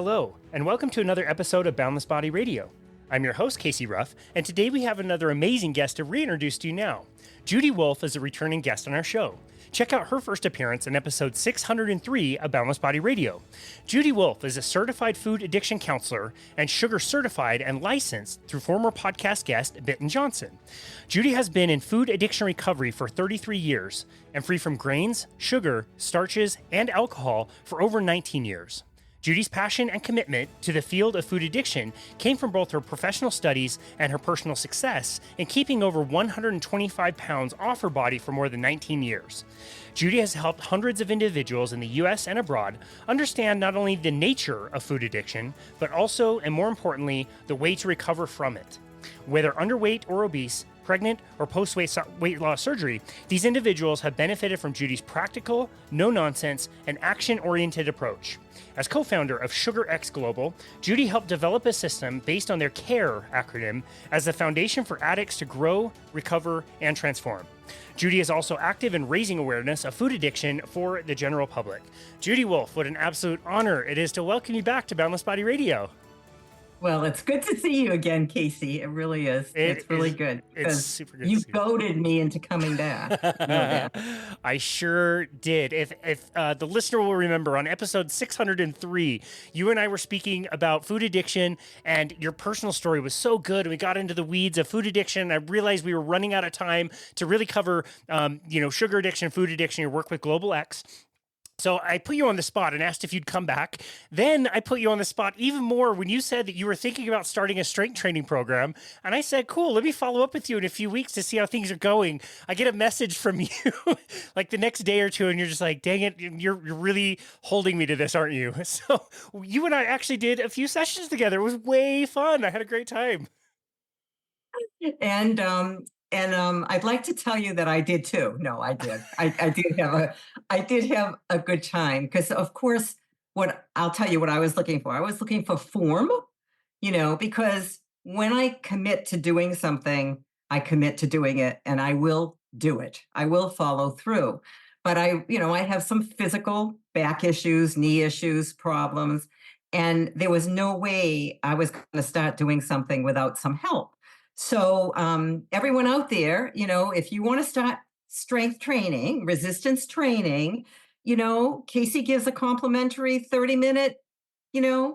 Hello, and welcome to another episode of Boundless Body Radio. I'm your host, Casey Ruff, and today we have another amazing guest to reintroduce to you now. Judy Wolfe is a returning guest on our show. Check out her first appearance in episode 603 of Boundless Body Radio. Judy Wolfe is a certified food addiction counselor and sugar certified and licensed through former podcast guest Bitten Johnson. Judy has been in food addiction recovery for 33 years and free from grains, sugar, starches, and alcohol for over 19 years. Judy's passion and commitment to the field of food addiction came from both her professional studies and her personal success in keeping over 125 pounds off her body for more than 19 years. Judy has helped hundreds of individuals in the US and abroad understand not only the nature of food addiction, but also, and more importantly, the way to recover from it. Whether underweight or obese, pregnant, or post-weight loss surgery, these individuals have benefited from Judy's practical, no-nonsense, and action-oriented approach. As co-founder of SugarX Global, Judy helped develop a system based on their CARE acronym as the foundation for addicts to grow, recover, and transform. Judy is also active in raising awareness of food addiction for the general public. Judy Wolfe, what an absolute honor it is to welcome you back to Boundless Body Radio. Well, it's good to see you again, Casey. It really is. It's really good. It's super good. You goaded me into coming back. I sure did. If the listener will remember, on episode 603, you and I were speaking about food addiction, and your personal story was so good. And we got into the weeds of food addiction. I realized we were running out of time to really cover, sugar addiction, food addiction, your work with Global X. So I put you on the spot and asked if you'd come back. Then I put you on the spot even more when you said that you were thinking about starting a strength training program. And I said, cool, let me follow up with you in a few weeks to see how things are going. I get a message from you like the next day or two, and you're just like, dang it, you're really holding me to this, aren't you? So you and I actually did a few sessions together. It was way fun. I had a great time. And I'd like to tell you that I did too. No, I did. I did have a good time because, of course, I'll tell you what I was looking for. I was looking for form, because when I commit to doing something, I commit to doing it, and I will do it. I will follow through. But I have some physical back issues, knee issues, problems, and there was no way I was going to start doing something without some help. So everyone out there, if you want to start strength training, resistance training, Casey gives a complimentary 30-minute,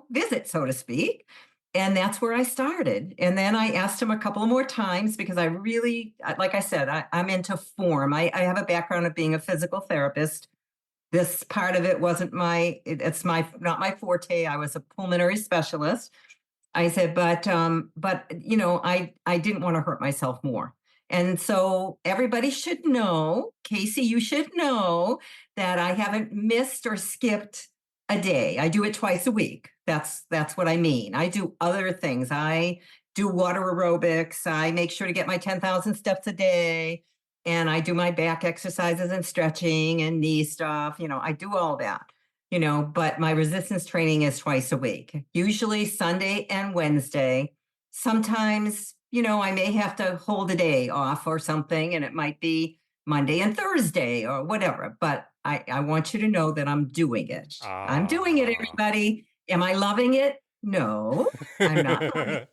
visit, so to speak. And that's where I started. And then I asked him a couple of more times because I really, like I said, I'm into form. I have a background of being a physical therapist. This part of it wasn't not my forte. I was a pulmonary specialist. I said, but I didn't want to hurt myself more. And so everybody should know, Casey, you should know that I haven't missed or skipped a day. I do it twice a week. That's what I mean. I do other things. I do water aerobics. I make sure to get my 10,000 steps a day. And I do my back exercises and stretching and knee stuff. I do all that. But my resistance training is twice a week, usually Sunday and Wednesday. Sometimes, I may have to hold a day off or something, and it might be Monday and Thursday or whatever. But I want you to know that I'm doing it. I'm doing it, everybody. Am I loving it? No, I'm not loving it.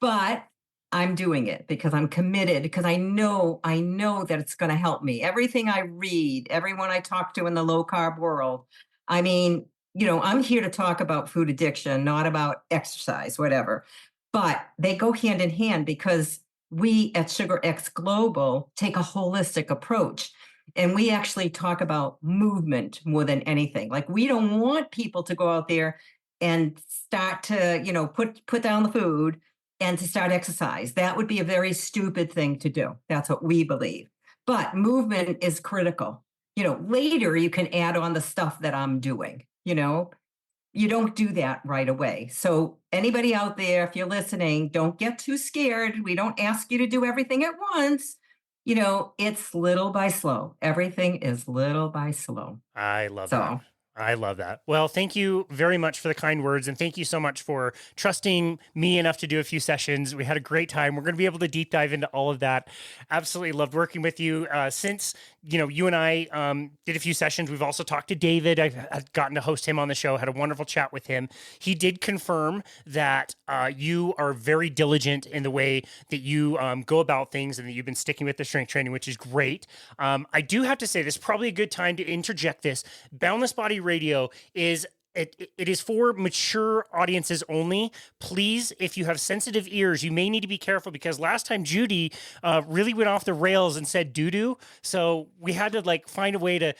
But I'm doing it because I'm committed, because I know that it's going to help me. Everything I read, everyone I talk to in the low carb world, I mean, I'm here to talk about food addiction, not about exercise, whatever. But they go hand in hand because we at SugarX Global take a holistic approach. And we actually talk about movement more than anything. Like, we don't want people to go out there and start to, put down the food and to start exercise. That would be a very stupid thing to do. That's what we believe. But movement is critical. Later you can add on the stuff that I'm doing. You don't do that right away. So anybody out there, if you're listening, don't get too scared. We don't ask you to do everything at once. It's little by slow. Everything is little by slow. I love that. I love that. Well, thank you very much for the kind words. And thank you so much for trusting me enough to do a few sessions. We had a great time. We're going to be able to deep dive into all of that. Absolutely loved working with you. Since, you and I did a few sessions, we've also talked to David. I've gotten to host him on the show, had a wonderful chat with him. He did confirm that you are very diligent in the way that you go about things and that you've been sticking with the strength training, which is great. I do have to say, this is probably a good time to interject this. Boundless Body Radio is it is for mature audiences only. Please, if you have sensitive ears, you may need to be careful because last time Judy really went off the rails and said doo doo. So we had to like find a way to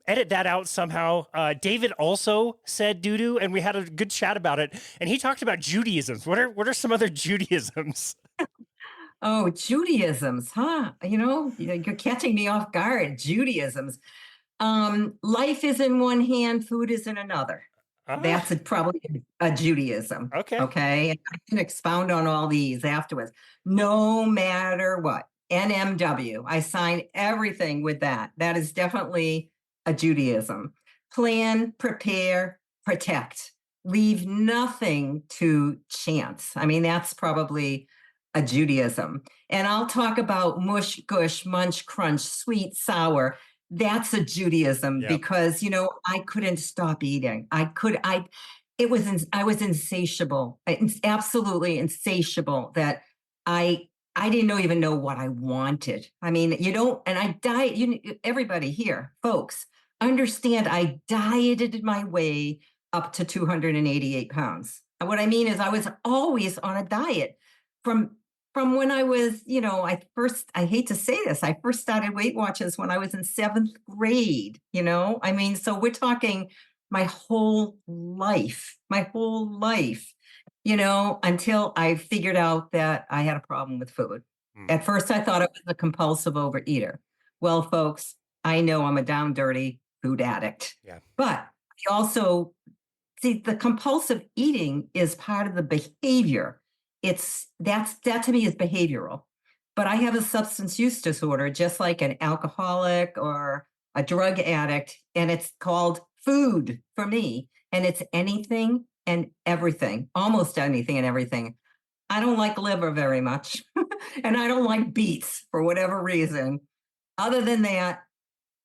edit that out somehow. David also said doo doo, and we had a good chat about it. And he talked about Judaisms. What are some other Judaisms? Oh, Judaisms, huh? You're catching me off guard. Judaisms. Life is in one hand, food is in another. Ah, That's probably a Judaism. okay. Okay. And I can expound on all these afterwards. No matter what. NMW. I sign everything with that. That is definitely a Judaism. Plan, prepare, protect. Leave nothing to chance. I mean, that's probably a Judaism. And I'll talk about mush, gush, munch, crunch, sweet, sour. That's a Judaism Yep. because, I couldn't stop eating. I was insatiable, absolutely insatiable that I didn't even know what I wanted. I mean, and I diet, everybody here, folks, understand I dieted my way up to 288 pounds. And what I mean is I was always on a diet from when I was, I hate to say this, I first started Weight Watchers when I was in seventh grade, I mean, so we're talking my whole life, until I figured out that I had a problem with food. Mm, At first, I thought I was a compulsive overeater. Well, folks, I know I'm a down dirty food addict, yeah. but I also see, the compulsive eating is part of the behavior. That to me is behavioral. But I have a substance use disorder, just like an alcoholic or a drug addict, and it's called food for me. And it's anything and everything, almost anything and everything. I don't like liver very much, and I don't like beets for whatever reason. Other than that,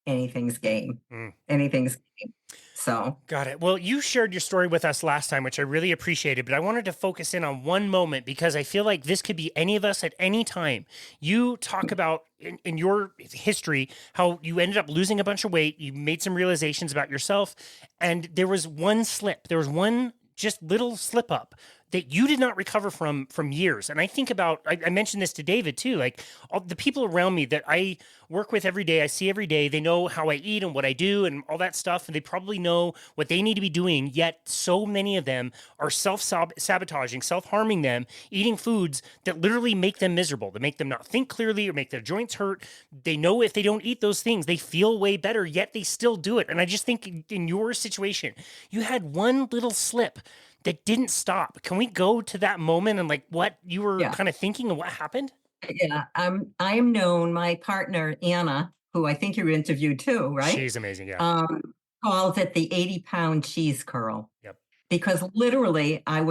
anything's game. Mm. Anything's game. So Got it. Well, you shared your story with us last time, which I really appreciated, but I wanted to focus in on one moment because I feel like this could be any of us at any time. You talk about in your history how you ended up losing a bunch of weight, you made some realizations about yourself, and there was one slip, there was one just little slip up that you did not recover from years. And I think about, I mentioned this to David too, like all the people around me that I work with every day, I see every day, they know how I eat and what I do and all that stuff. And they probably know what they need to be doing. Yet so many of them are self-sabotaging, self-harming them, eating foods that literally make them miserable, that make them not think clearly or make their joints hurt. They know if they don't eat those things, they feel way better, yet they still do it. And I just think in your situation, you had one little slip that didn't stop. Can we go to that moment and like what you were yeah. kind of thinking and what happened? Yeah, I'm known, my partner, Anna, who I think you interviewed too, right? She's amazing. Yeah. Um, Calls it the 80-pound cheese curl Yep. because literally I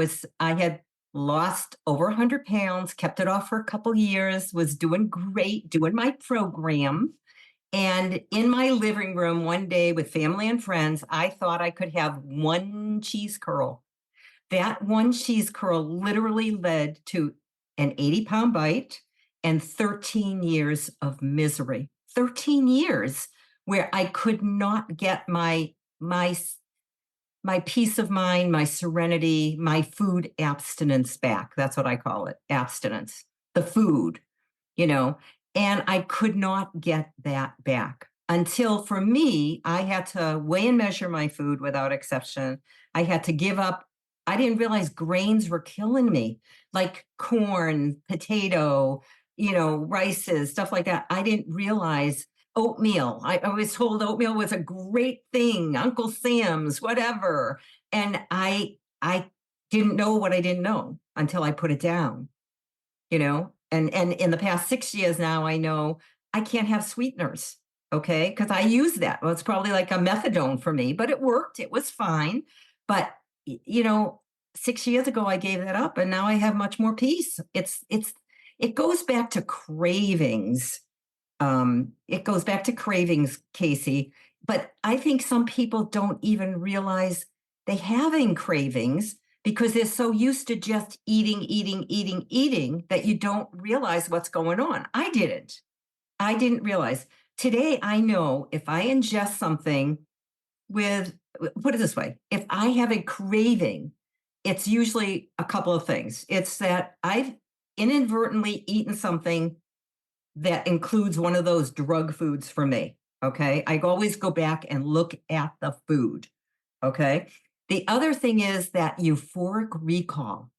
had lost over 100 pounds, kept it off for a couple years, was doing great, doing my program. And in my living room one day with family and friends, I thought I could have one cheese curl. That one cheese curl literally led to an 80-pound bite and 13 years of misery. 13 years where I could not get my peace of mind, my serenity, my food abstinence back. That's what I call it, abstinence. The food, you know, and I could not get that back until for me, I had to weigh and measure my food without exception. I had to give up. I didn't realize grains were killing me, like corn, potato, rices, stuff like that. I didn't realize oatmeal. I was told oatmeal was a great thing, Uncle Sam's, whatever. And I didn't know what I didn't know until I put it down, And in the past 6 years now, I know I can't have sweeteners. Okay. Because I used that. Well, it's probably like a methadone for me, but it worked. It was fine. But, 6 years ago, I gave that up and now I have much more peace. It goes back to cravings. It goes back to cravings, Casey. But I think some people don't even realize they having cravings because they're so used to just eating, eating, eating, eating that you don't realize what's going on. I didn't. I didn't realize. Today, I know if I ingest something with, put it this way, if I have a craving, it's usually a couple of things. It's that I've inadvertently eaten something that includes one of those drug foods for me. Okay. I always go back and look at the food. Okay. The other thing is that euphoric recall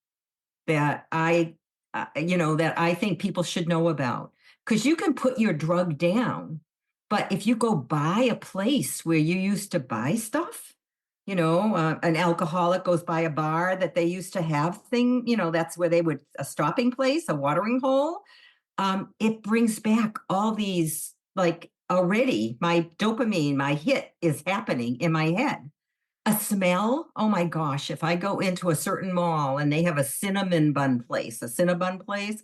that that I think people should know about. Because you can put your drug down, but if you go by a place where you used to buy stuff, an alcoholic goes by a bar that they used to have that's where they would, a stopping place, a watering hole. It brings back all these, like, already my dopamine, my hit is happening in my head. A smell, oh my gosh, if I go into a certain mall and they have a Cinnabon place,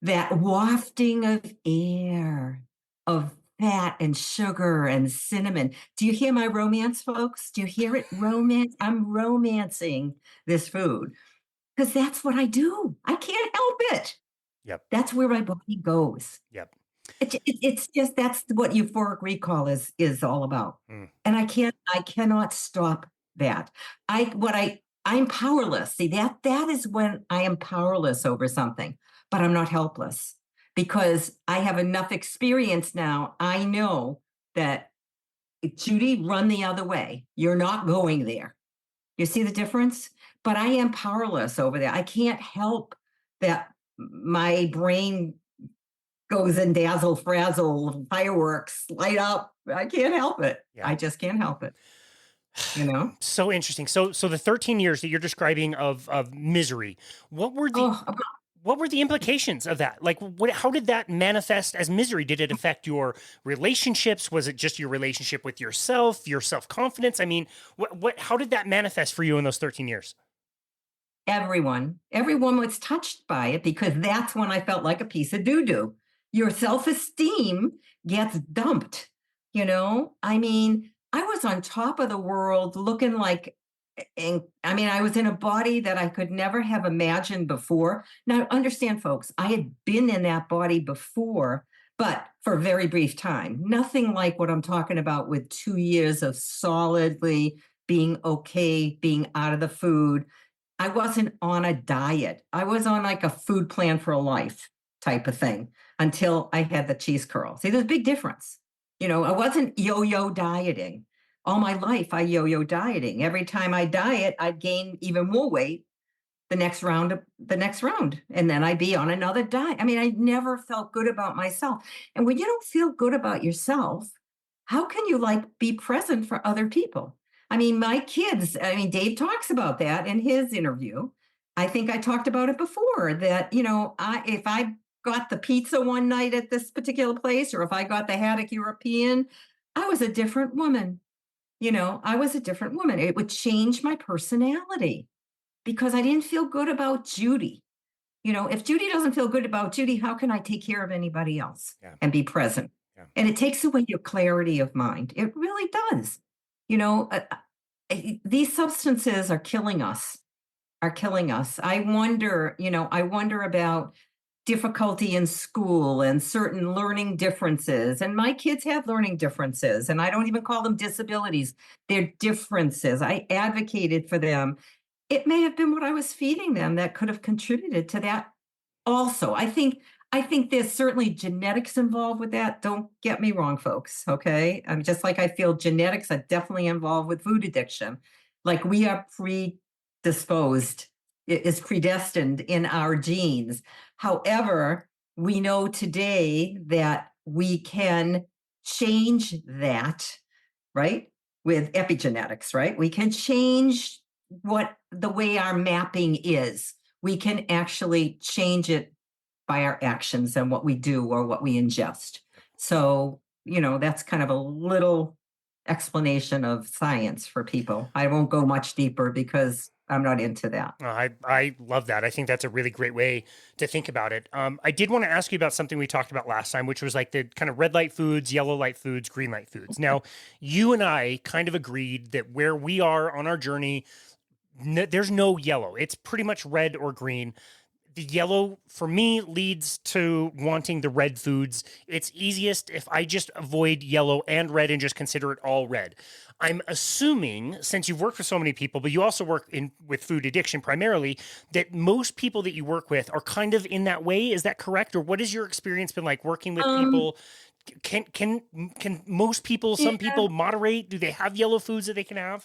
that wafting of air, of fat and sugar and cinnamon. Do you hear my romance, folks? Do you hear it? Romance. I'm romancing this food because that's what I do. I can't help it. Yep. That's where my body goes. Yep. It's just that's what euphoric recall is all about. Mm. And I cannot stop that. I'm powerless. See, that is when I am powerless over something, but I'm not helpless because I have enough experience now. I know that, Judy, run the other way. You're not going there. You see the difference? But I am powerless over there. I can't help that my brain goes in dazzle frazzle, fireworks light up. I can't help it. Yeah. I just can't help it. So interesting. So the 13 years that you're describing of misery, what were the implications of that? Like, how did that manifest as misery? Did it affect your relationships? Was it just your relationship with yourself, your self-confidence? I mean, how did that manifest for you in those 13 years? Everyone was touched by it because that's when I felt like a piece of doo-doo. Your self-esteem gets dumped. I mean, I was on top of the world looking like, and I mean, I was in a body that I could never have imagined before. Now, understand, folks, I had been in that body before, but for a very brief time. Nothing like what I'm talking about with 2 years of solidly being okay, being out of the food. I wasn't on a diet. I was on like a food plan for a life type of thing until I had the cheese curl. See, there's a big difference. I wasn't yo-yo dieting. All my life, I yo-yo dieting. Every time I diet, I'd gain even more weight the next round, and then I'd be on another diet. I mean, I never felt good about myself. And when you don't feel good about yourself, how can you be present for other people? I mean, my kids, Dave talks about that in his interview. I think I talked about it before that, if I got the pizza one night at this particular place, or if I got the haddock European, I was a different woman. I was a different woman. It would change my personality because I didn't feel good about Judy. If Judy doesn't feel good about Judy, how can I take care of anybody else and be present? Yeah. And it takes away your clarity of mind. It really does. These substances are killing us, I wonder about difficulty in school and certain learning differences. And my kids have learning differences, and I don't even call them disabilities. They're differences. I advocated for them. It may have been what I was feeding them that could have contributed to that also. I think there's certainly genetics involved with that. Don't get me wrong, folks. Okay. I mean, just like I feel genetics are definitely involved with food addiction. Like we are predisposed, it is predestined in our genes. However, we know today that we can change that, right? With epigenetics, right? We can change what the way our mapping is. We can actually change it by our actions and what we do or what we ingest. So that's kind of a little explanation of science for people. I won't go much deeper because I'm not into that. I love that. I think that's a really great way to think about it. I did want to ask you about something we talked about last time, which was like the kind of red light foods, yellow light foods, green light foods. Now, you and I kind of agreed that where we are on our journey, there's no yellow. It's pretty much red or green. The yellow for me leads to wanting the red foods. It's easiest if I just avoid yellow and red and just consider it all red. I'm assuming, since you've worked with so many people, but you also work in with food addiction primarily, that most people that you work with are kind of in that way. Is that correct? Or what has your experience been like working with Um, people? Can most people, some yeah, people moderate? Do they have yellow foods that they can have?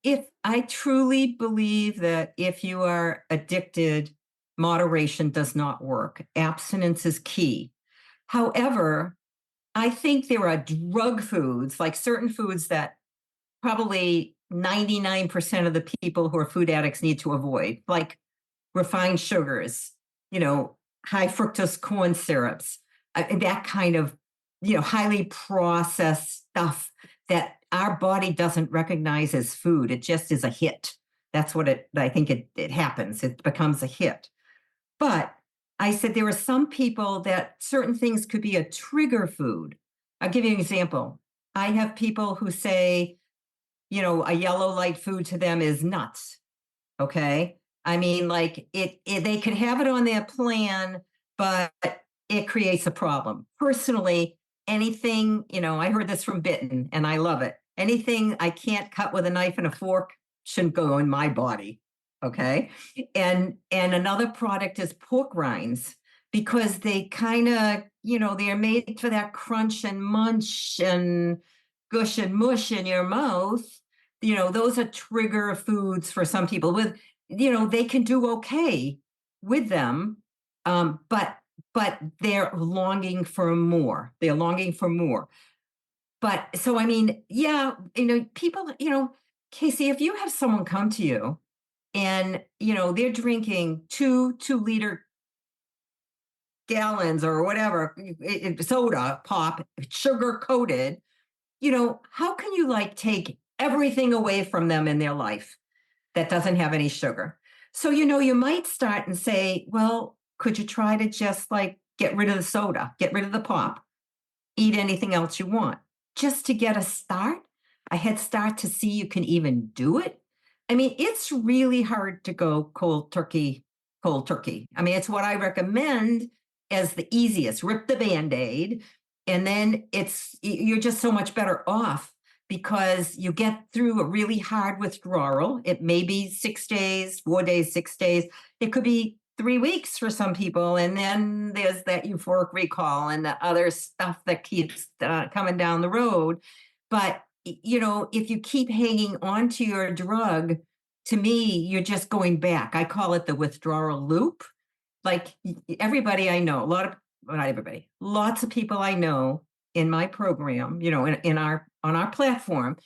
if I truly believe that if you are addicted, moderation does not work. Abstinence is key. However, I think there are drug foods, like certain foods that probably 99% of the people who are food addicts need to avoid, like refined sugars, you know, high fructose corn syrups, that kind of, highly processed stuff that our body doesn't recognize as food. It just is a hit. That's what I think it happens. It becomes a hit. But I said there are some people that certain things could be a trigger food. I'll give you an example. I have people who say, a yellow light food to them is nuts. Okay. I mean, like they could have it on their plan, but it creates a problem. Personally, anything, I heard this from Bitten and I love it. Anything I can't cut with a knife and a fork shouldn't go in my body. Okay. And another product is pork rinds because they kind of, they're made for that crunch and munch and gush and mush in your mouth. Those are trigger foods for some people with, they can do okay with them. But they're longing for more. They're longing for more. But so I mean, yeah, people, Casey, if you have someone come to you and they're drinking 2 liter gallons or whatever soda pop, sugar coated, how can you like take everything away from them in their life that doesn't have any sugar? So, you might start and say, well, could you try to just like get rid of the soda, get rid of the pop, eat anything else you want, just to get a start, a head start to see you can even do it? I mean, it's really hard to go cold turkey. I mean, it's what I recommend as the easiest. Rip the band-aid, and then you're just so much better off because you get through a really hard withdrawal. It may be 6 days, 4 days, 6 days. It could be 3 weeks for some people. And then there's that euphoric recall and the other stuff that keeps coming down the road. But, if you keep hanging on to your drug, to me, you're just going back. I call it the withdrawal loop. Like everybody I know, well, not everybody, lots of people I know in my program, on our platform,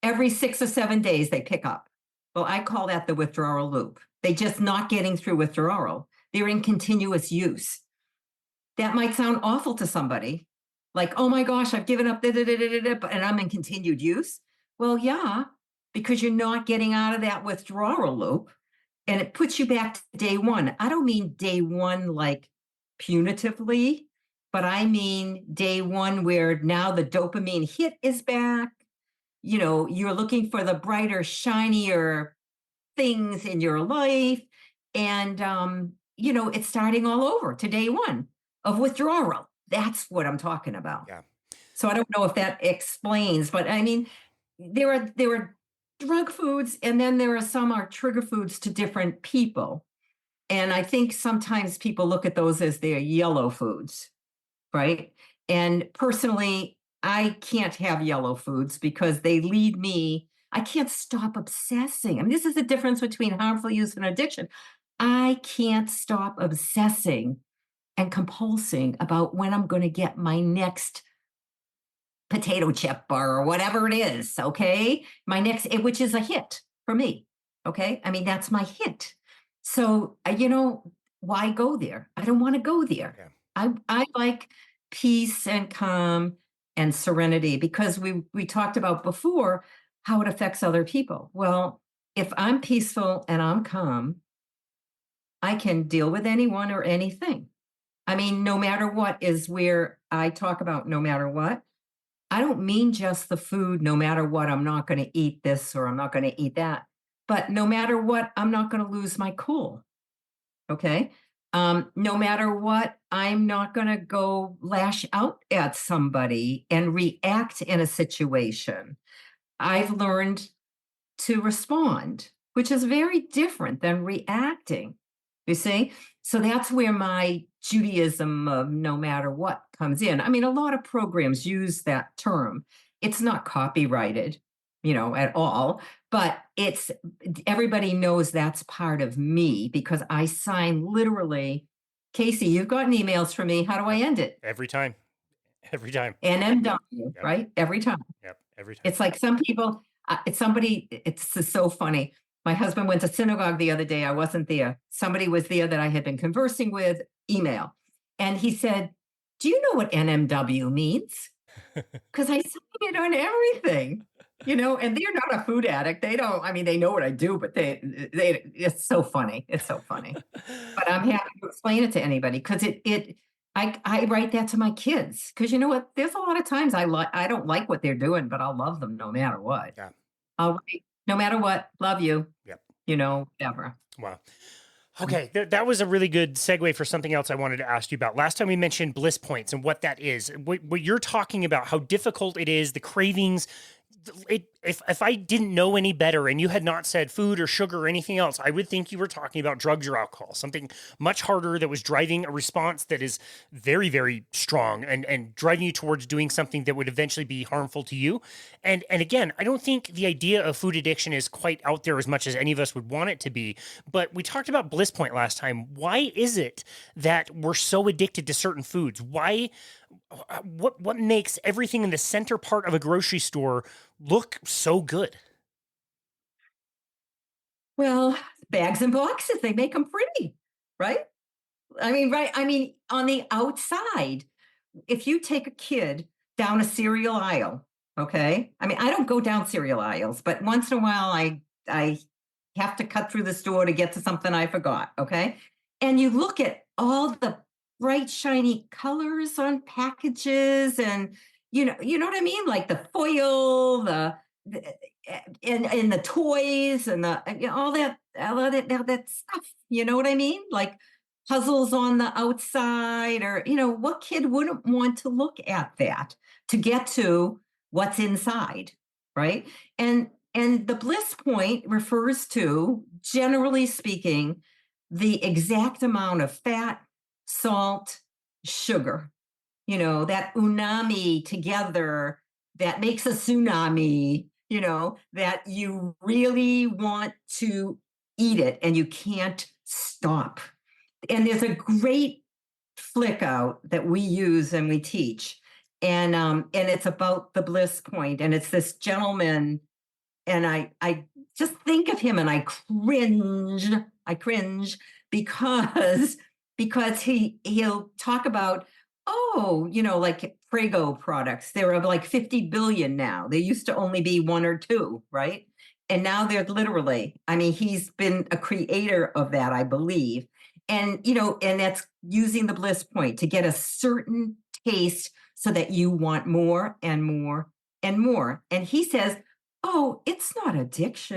every 6 or 7 days they pick up. Well, I call that the withdrawal loop. They just not getting through withdrawal. They're in continuous use. That might sound awful to somebody, like, oh my gosh, I've given up, and I'm in continued use. Well, yeah, because you're not getting out of that withdrawal loop, and it puts you back to day one. I don't mean day one like punitively, but I mean day one where now the dopamine hit is back. You're looking for the brighter, shinier things in your life. And, it's starting all over to day one of withdrawal. That's what I'm talking about. Yeah. So I don't know if that explains, but I mean, there are drug foods, and then there are some are trigger foods to different people. And I think sometimes people look at those as their yellow foods, right? And personally, I can't have yellow foods because they lead me, I can't stop obsessing. I mean, this is the difference between harmful use and addiction. I can't stop obsessing and compulsing about when I'm going to get my next potato chip or whatever it is. Okay. My next, which is a hit for me. Okay. I mean, that's my hit. So, why go there? I don't want to go there. Yeah. I like peace and calm. and serenity, because we talked about before how it affects other people. Well, if I'm peaceful and I'm calm, I can deal with anyone or anything. I mean, no matter what is where I talk about no matter what. I don't mean just the food, no matter what, I'm not going to eat this or I'm not going to eat that. But no matter what, I'm not going to lose my cool. Okay. No matter what, I'm not going to go lash out at somebody and react in a situation. I've learned to respond, which is very different than reacting. You see? So that's where my Judaism of no matter what comes in. I mean, a lot of programs use that term. It's not copyrighted, at all, but it's everybody knows that's part of me because I sign literally. Casey, you've gotten emails from me. How do I end it? Every time. Every time. NMW, Yep. right? Every time. Yep. Every time. It's like some people, it's just so funny. My husband went to synagogue the other day. I wasn't there. Somebody was there that I had been conversing with, email. And he said, "Do you know what NMW means?" Because I sign it on everything, and they're not a food addict. They don't, I mean, they know what I do, but it's so funny. It's so funny. But I'm happy to explain it to anybody because I write that to my kids because you know what? There's a lot of times I don't like what they're doing, but I'll love them no matter what. Yeah. I'll write, no matter what, love you. Yep. Whatever. Wow. Okay, that was a really good segue for something else I wanted to ask you about. Last time we mentioned bliss points and what that is. What you're talking about, how difficult it is, the cravings. If I didn't know any better and you had not said food or sugar or anything else, I would think you were talking about drugs or alcohol, something much harder that was driving a response that is very, very strong and driving you towards doing something that would eventually be harmful to you. And again, I don't think the idea of food addiction is quite out there as much as any of us would want it to be. But we talked about bliss point last time. Why is it that we're so addicted to certain foods? What makes everything in the center part of a grocery store look so good? Well, bags and boxes, they make them pretty, right? I mean, right. I mean, on the outside, if you take a kid down a cereal aisle, okay? I mean, I don't go down cereal aisles, but once in a while I have to cut through the store to get to something I forgot, okay? And you look at all the bright shiny colors on packages and you know what I mean? Like the foil, the and the toys and all that stuff, you know what I mean? Like puzzles on the outside or what kid wouldn't want to look at that to get to what's inside, right? And the bliss point refers to, generally speaking, the exact amount of fat, salt, sugar, that unami together that makes a tsunami, that you really want to eat it and you can't stop. And there's a great flick out that we use and we teach. And it's about the bliss point. And it's this gentleman, and I just think of him and I cringe. I cringe because he'll talk about, oh, like Prego products. There are like 50 billion now. There used to only be one or two, right? And now they're literally, I mean, he's been a creator of that, I believe. And that's using the bliss point to get a certain taste so that you want more and more and more. And he says, oh, it's not addiction.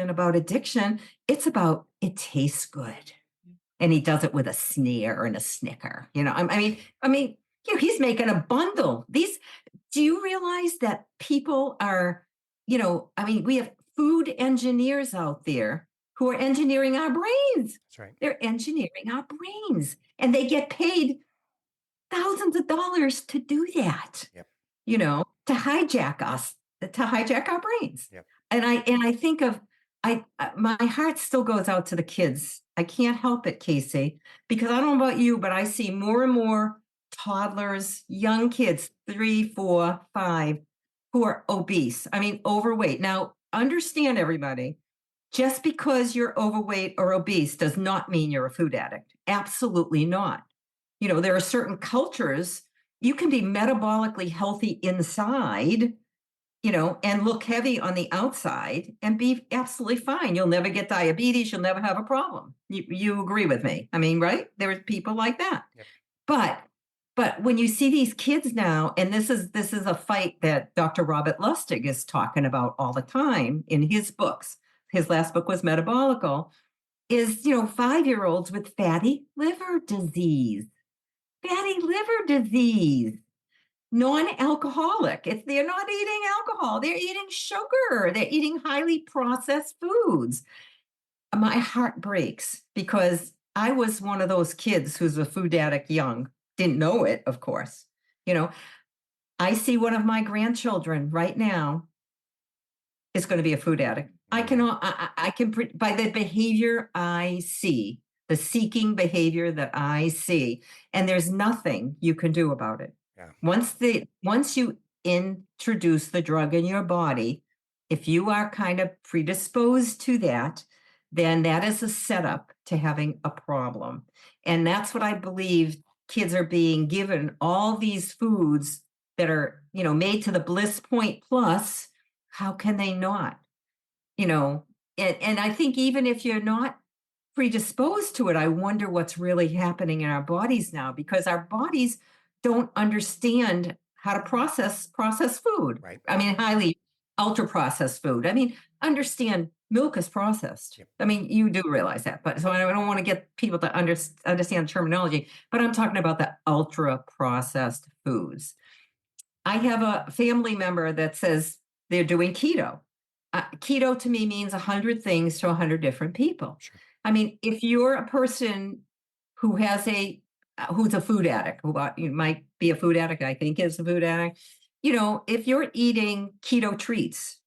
It's about it tastes good. And he does it with a sneer and a snicker. I mean, he's making a bundle. Do you realize that people are, I mean, we have food engineers out there who are engineering our brains. That's right. They're engineering our brains and they get paid thousands of dollars to do that. Yep. To hijack us, to hijack our brains. Yep. And I think of my heart still goes out to the kids. I can't help it, Casey, because I don't know about you, but I see more and more toddlers, young kids, 3, 4, 5, who are obese. I mean, overweight. Now, understand everybody, just because you're overweight or obese does not mean you're a food addict. Absolutely not. There are certain cultures, you can be metabolically healthy inside, and look heavy on the outside and be absolutely fine. You'll never get diabetes. You'll never have a problem. You agree with me? I mean, right? There's people like that. Yep. But but when you see these kids now, and this is a fight that Dr. Robert Lustig is talking about all the time in his books. His last book was Metabolical. Is 5-year-olds with fatty liver disease. Fatty liver disease. Non-alcoholic. They're not eating alcohol. They're eating sugar. They're eating highly processed foods. My heart breaks because I was one of those kids who's a food addict young. Didn't know it, of course. You know, I see one of my grandchildren right now is going to be a food addict. I can, Mm. by the behavior I see, the seeking behavior that I see, and there's nothing you can do about it. Yeah. Once you introduce the drug in your body, if you are kind of predisposed to that, then that is a setup to having a problem. And that's what I believe kids are being given all these foods that are, made to the bliss point plus. How can they not? You know, and I think even if you're not predisposed to it, I wonder what's really happening in our bodies now because our bodies don't understand how to process food. Right. I mean, highly ultra processed food. I mean, understand milk is processed. Yep. I mean, you do realize that, but so I don't want to get people to understand terminology, but I'm talking about the ultra processed foods. I have a family member that says they're doing keto. Keto to me means 100 things to 100 different people. Sure. I mean, if you're a person who has who's a food addict, you might be a food addict, I think is a food addict, if you're eating keto treats,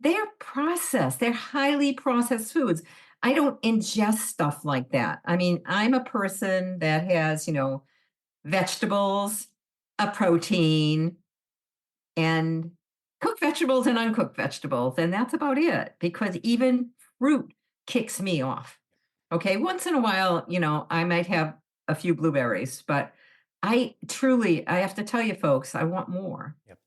they're processed, they're highly processed foods. I don't ingest stuff like that. I mean, I'm a person that has, vegetables, a protein, and cooked vegetables and uncooked vegetables, and that's about it because even fruit kicks me off. Okay, once in a while, I might have a few blueberries, but I have to tell you folks, I want more. Yep.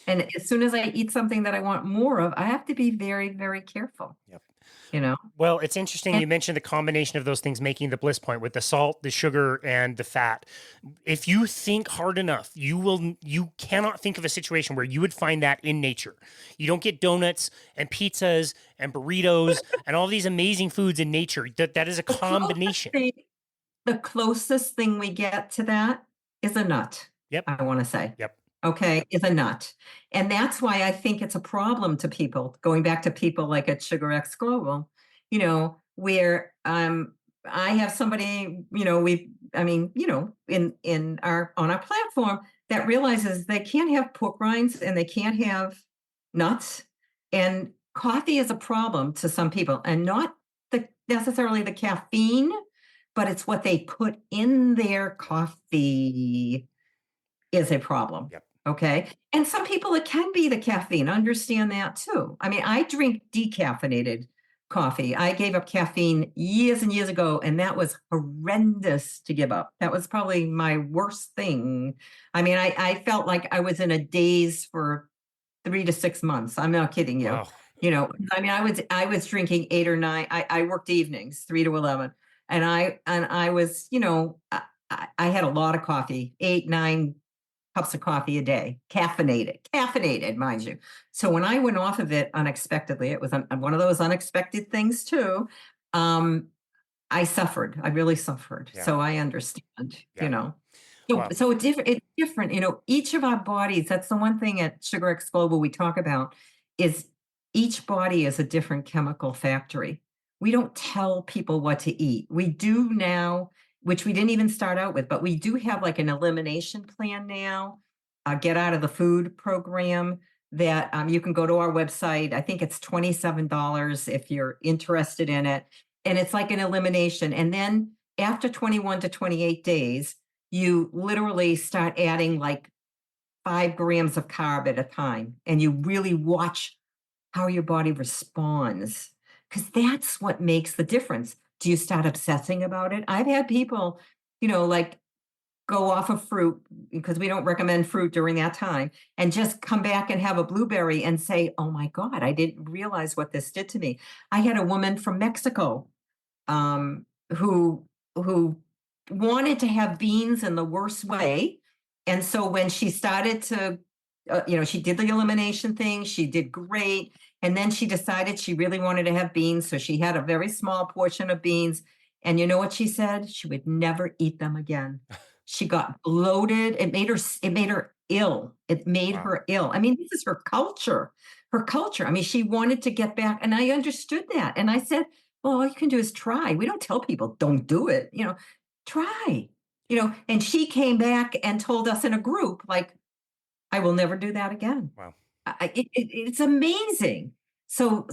And as soon as I eat something that I want more of, I have to be very, very careful, Yep. you know? Well, it's interesting And you mentioned the combination of those things making the bliss point with the salt, the sugar, and the fat. If you think hard enough, you cannot think of a situation where you would find that in nature. You don't get donuts and pizzas and burritos and all these amazing foods in nature. That is a the closest combination. thing, the closest thing we get to that is a nut, Yep. I want to say. Yep. Okay, is a nut. And that's why I think it's a problem to people, going back to people like at Sugar X Global, where I have somebody, in our on our platform that realizes they can't have pork rinds and they can't have nuts. And coffee is a problem to some people, and not necessarily the caffeine, but it's what they put in their coffee is a problem. Yep. Okay. And some people, it can be the caffeine. Understand that too. I mean, I drink decaffeinated coffee. I gave up caffeine years and years ago, and that was horrendous to give up. That was probably my worst thing. I mean, I felt like I was in a daze for 3 to 6 months. I'm not kidding you. Wow. I mean, I was drinking 8 or 9. I worked evenings, 3 to 11, and I was, I had a lot of coffee, 8, 9 cups of coffee a day, caffeinated, mind you. So when I went off of it unexpectedly, it was one of those unexpected things too. Um, I suffered. I really suffered. Yeah. So I understand, Yeah. So, Wow. so it's different, each of our bodies, that's the one thing at Sugar X Global we talk about is each body is a different chemical factory. We don't tell people what to eat. We do now, which we didn't even start out with, but we do have like an elimination plan now, get out of the food program that you can go to our website. I think it's $27 if you're interested in it. And it's like an elimination. And then after 21 to 28 days, you literally start adding like 5 grams of carb at a time. And you really watch how your body responds, because that's what makes the difference. Do you start obsessing about it? I've had people, like go off of fruit because we don't recommend fruit during that time and just come back and have a blueberry and say, "Oh my God, I didn't realize what this did to me." I had a woman from Mexico um, who who wanted to have beans in the worst way, and so when she started to, she did the elimination thing. She did great, and then she decided she really wanted to have beans, so she had a very small portion of beans. And you know what she said? She would never eat them again. She got bloated. It made her ill. It made Wow. her ill. I mean, this is her culture. Her culture. I mean, she wanted to get back, and I understood that. And I said, well, all you can do is try. We don't tell people don't do it, try. And she came back and told us in a group, like, I will never do that again. Wow. It's amazing. So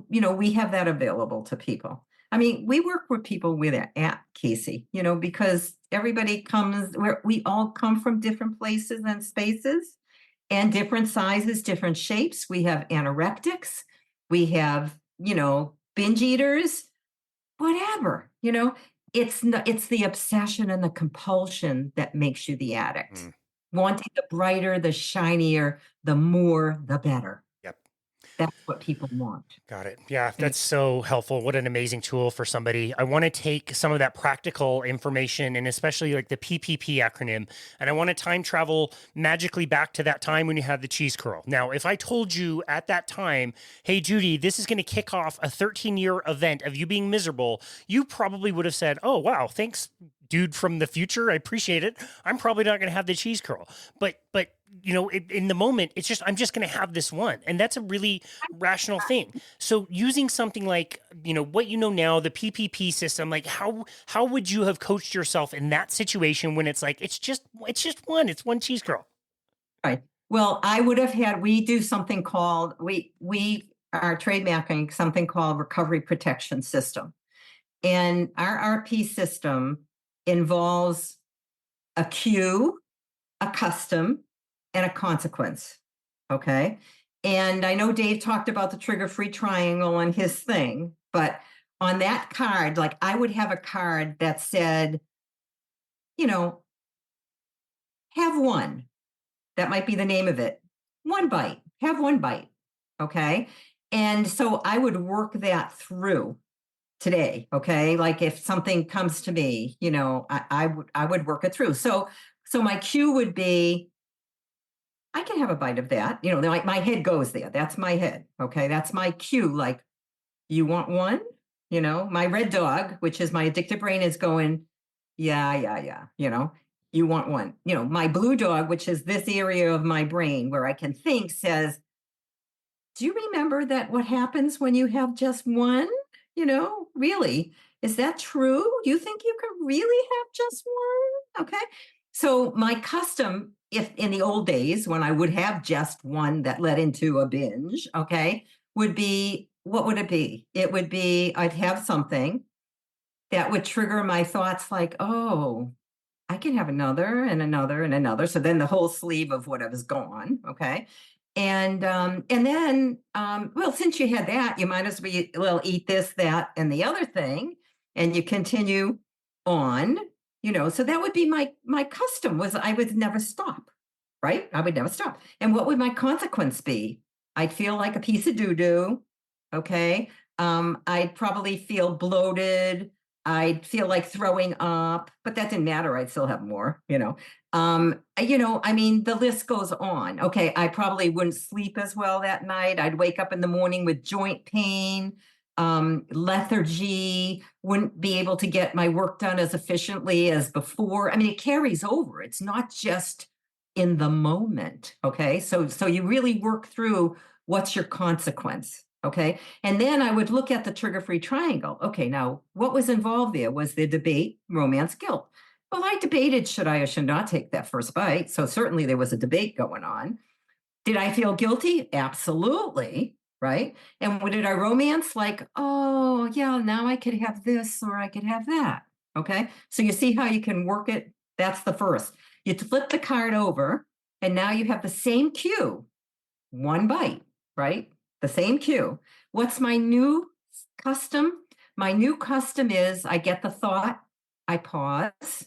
we have that available to people. I mean, we work with people with it at Casey, because everybody comes where we all come from different places and spaces and different sizes, different shapes. We have anorectics, we have, binge eaters, whatever. It's the obsession and the compulsion that makes you the addict. Mm. Wanting the brighter, the shinier, the more, the better. Yep. That's what people want. Got it. Yeah, And that's so helpful. What an amazing tool for somebody. I want to take some of that practical information and especially like the PPP acronym, and I want to time travel magically back to that time when you had the cheese curl. Now, if I told you at that time, hey, Judy, this is going to kick off a 13-year event of you being miserable, you probably would have said, oh, wow, thanks, dude from the future. I appreciate it. I'm probably not going to have the cheese curl. But in the moment, it's just, I'm just going to have this one. And that's a really rational thing. So using something like, what you know now, the PPP system, like how would you have coached yourself in that situation when it's like, it's just one cheese curl? right. Well, we do something called, we are trademarking something called recovery protection system. And our RP system involves a cue, a custom, and a consequence. Okay. And I know Dave talked about the trigger free triangle on his thing, but on that card, like I would have a card that said, you know, have one. That might be the name of it. One bite, have one bite. Okay. And so I would work that through today. Okay. Like if something comes to me, I would work it through. So my cue would be, I can have a bite of that. Like my head goes there. That's my head. Okay. That's my cue. Like, you want one? My red dog, which is my addictive brain, is going, yeah, yeah, yeah. You want one. My blue dog, which is this area of my brain where I can think, says, do you remember that what happens when you have just one? Really? Is that true? Do you think you can really have just one? Okay. So my custom, if in the old days when I would have just one that led into a binge, okay, would be, what would it be? It would be, I'd have something that would trigger my thoughts like, oh, I can have another and another and another. So then the whole sleeve of whatever's gone. Okay. And then well, since you had that, you might as well eat this, that, and the other thing, and you continue on. So that would be my custom, was I would never stop, right? I would never stop. And what would my consequence be? I'd feel like a piece of doo-doo. Okay. I'd probably feel bloated. I'd feel like throwing up, but that didn't matter. I'd still have more. I mean, the list goes on. Okay, I probably wouldn't sleep as well that night. I'd wake up in the morning with joint pain, lethargy, wouldn't be able to get my work done as efficiently as before. I mean, it carries over. It's not just in the moment. Okay, so you really work through what's your consequence. Okay. And then I would look at the trigger free triangle. Okay. Now, what was involved there was the debate, romance, guilt. Well, I debated, should I or should not take that first bite? So certainly there was a debate going on. Did I feel guilty? Absolutely. Right. And what did I romance? Like, oh, yeah, now I could have this or I could have that. Okay. So you see how you can work it? That's the first. You flip the card over, and now you have the same cue, one bite, right? The same cue. What's my new custom? My new custom is I get the thought, I pause,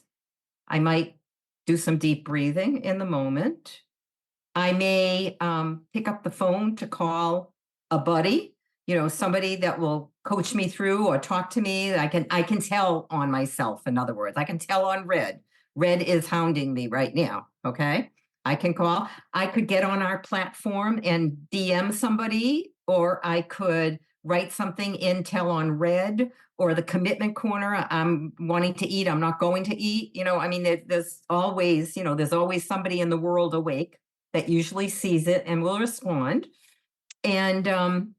I might do some deep breathing in the moment. I may pick up the phone to call a buddy, somebody that will coach me through or talk to me. I can tell on myself, in other words. I can tell on red. Red is hounding me right now. Okay. I can call. I could get on our platform and DM somebody, or I could write something in tell on red, or the commitment corner. I'm wanting to eat. I'm not going to eat. I mean, there's always somebody in the world awake that usually sees it and will respond. And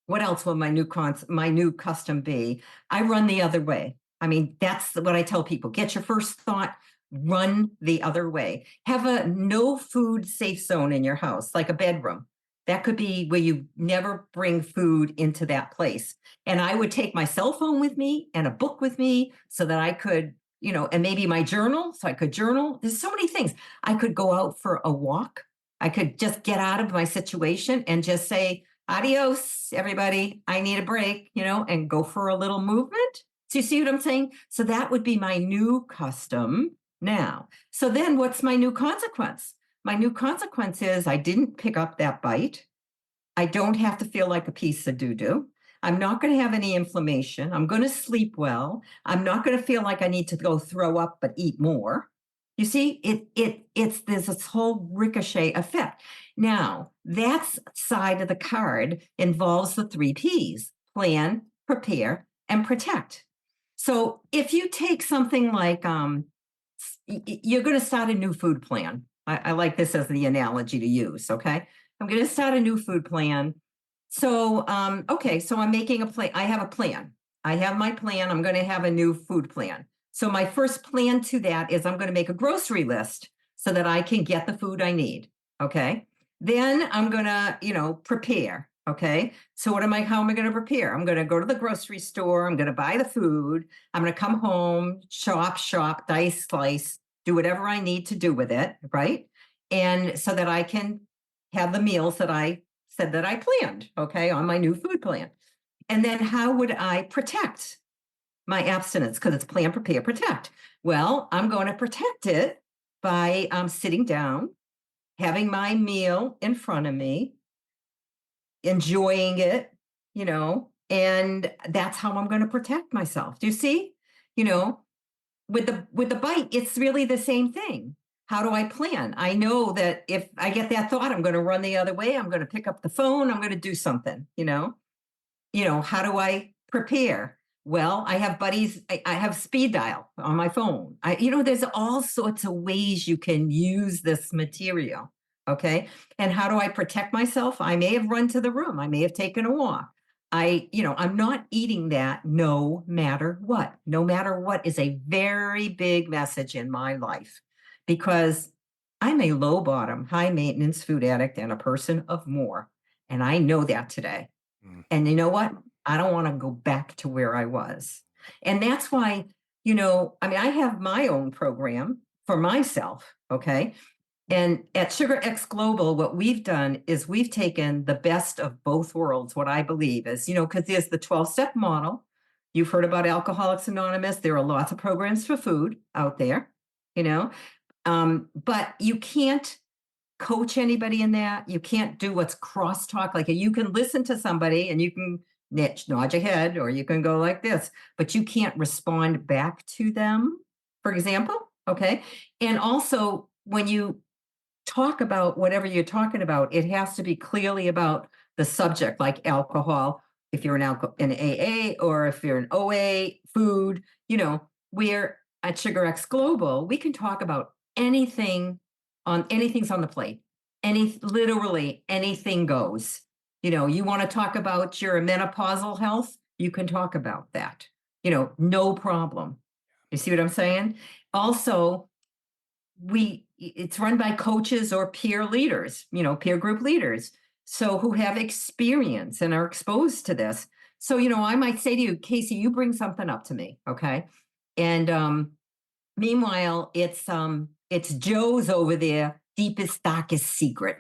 what else will my new custom be? I run the other way. I mean, that's what I tell people. Get your first thought, run the other way. Have a no food safe zone in your house, like a bedroom. That could be where you never bring food into that place. And I would take my cell phone with me and a book with me so that I could, and maybe my journal, so I could journal. There's so many things. I could go out for a walk. I could just get out of my situation and just say, adios, everybody. I need a break, and go for a little movement. So you see what I'm saying? So that would be my new custom now. So then what's my new consequence? My new consequence is I didn't pick up that bite. I don't have to feel like a piece of doo-doo. I'm not going to have any inflammation. I'm going to sleep well. I'm not going to feel like I need to go throw up, but eat more. You see, there's this whole ricochet effect. Now, that side of the card involves the 3 Ps: plan, prepare, and protect. So if you take something like, you're going to start a new food plan. I like this as the analogy to use. Okay. I'm going to start a new food plan. So, okay. So I'm making a plan. I have a plan. I have my plan. I'm going to have a new food plan. So my first plan to that is I'm going to make a grocery list so that I can get the food I need. Okay. Then I'm going to, prepare. Okay. So how am I going to prepare? I'm going to go to the grocery store. I'm going to buy the food. I'm going to come home, shop, dice, slice, do whatever I need to do with it. Right. And so that I can have the meals that I said that I planned. Okay. On my new food plan. And then how would I protect my abstinence? Because it's plan, prepare, protect. Well, I'm going to protect it by sitting down, having my meal in front of me, enjoying it, and that's how I'm going to protect myself. Do you see? With the bite, it's really the same thing. How do I plan? I know that if I get that thought, I'm going to run the other way. I'm going to pick up the phone. I'm going to do something, how do I prepare? Well, I have buddies. I have speed dial on my phone. There's all sorts of ways you can use this material. Okay. And how do I protect myself? I may have run to the room. I may have taken a walk. I'm not eating that no matter what. No matter what is a very big message in my life, because I'm a low bottom, high maintenance food addict and a person of more. And I know that today. And you know what? I don't want to go back to where I was. And that's why, I have my own program for myself. Okay. And at Sugar X Global, what we've done is we've taken the best of both worlds. What I believe is, because there's the 12-step model. You've heard about Alcoholics Anonymous. There are lots of programs for food out there, but you can't coach anybody in that. You can't do what's crosstalk. Like, you can listen to somebody and you can nod your head, or you can go like this, but you can't respond back to them, for example. Okay. And also, when you talk about whatever you're talking about, it has to be clearly about the subject, like alcohol, if you're in AA, or if you're in OA, food, where at Sugar X Global, we can talk about anything's on the plate. Literally anything goes. You want to talk about your menopausal health, you can talk about that, no problem. You see what I'm saying? Also, it's run by coaches or peer leaders, peer group leaders, so who have experience and are exposed to this. So, I might say to you, Casey, you bring something up to me. Okay. And meanwhile, it's Joe's over there, deepest, darkest secret.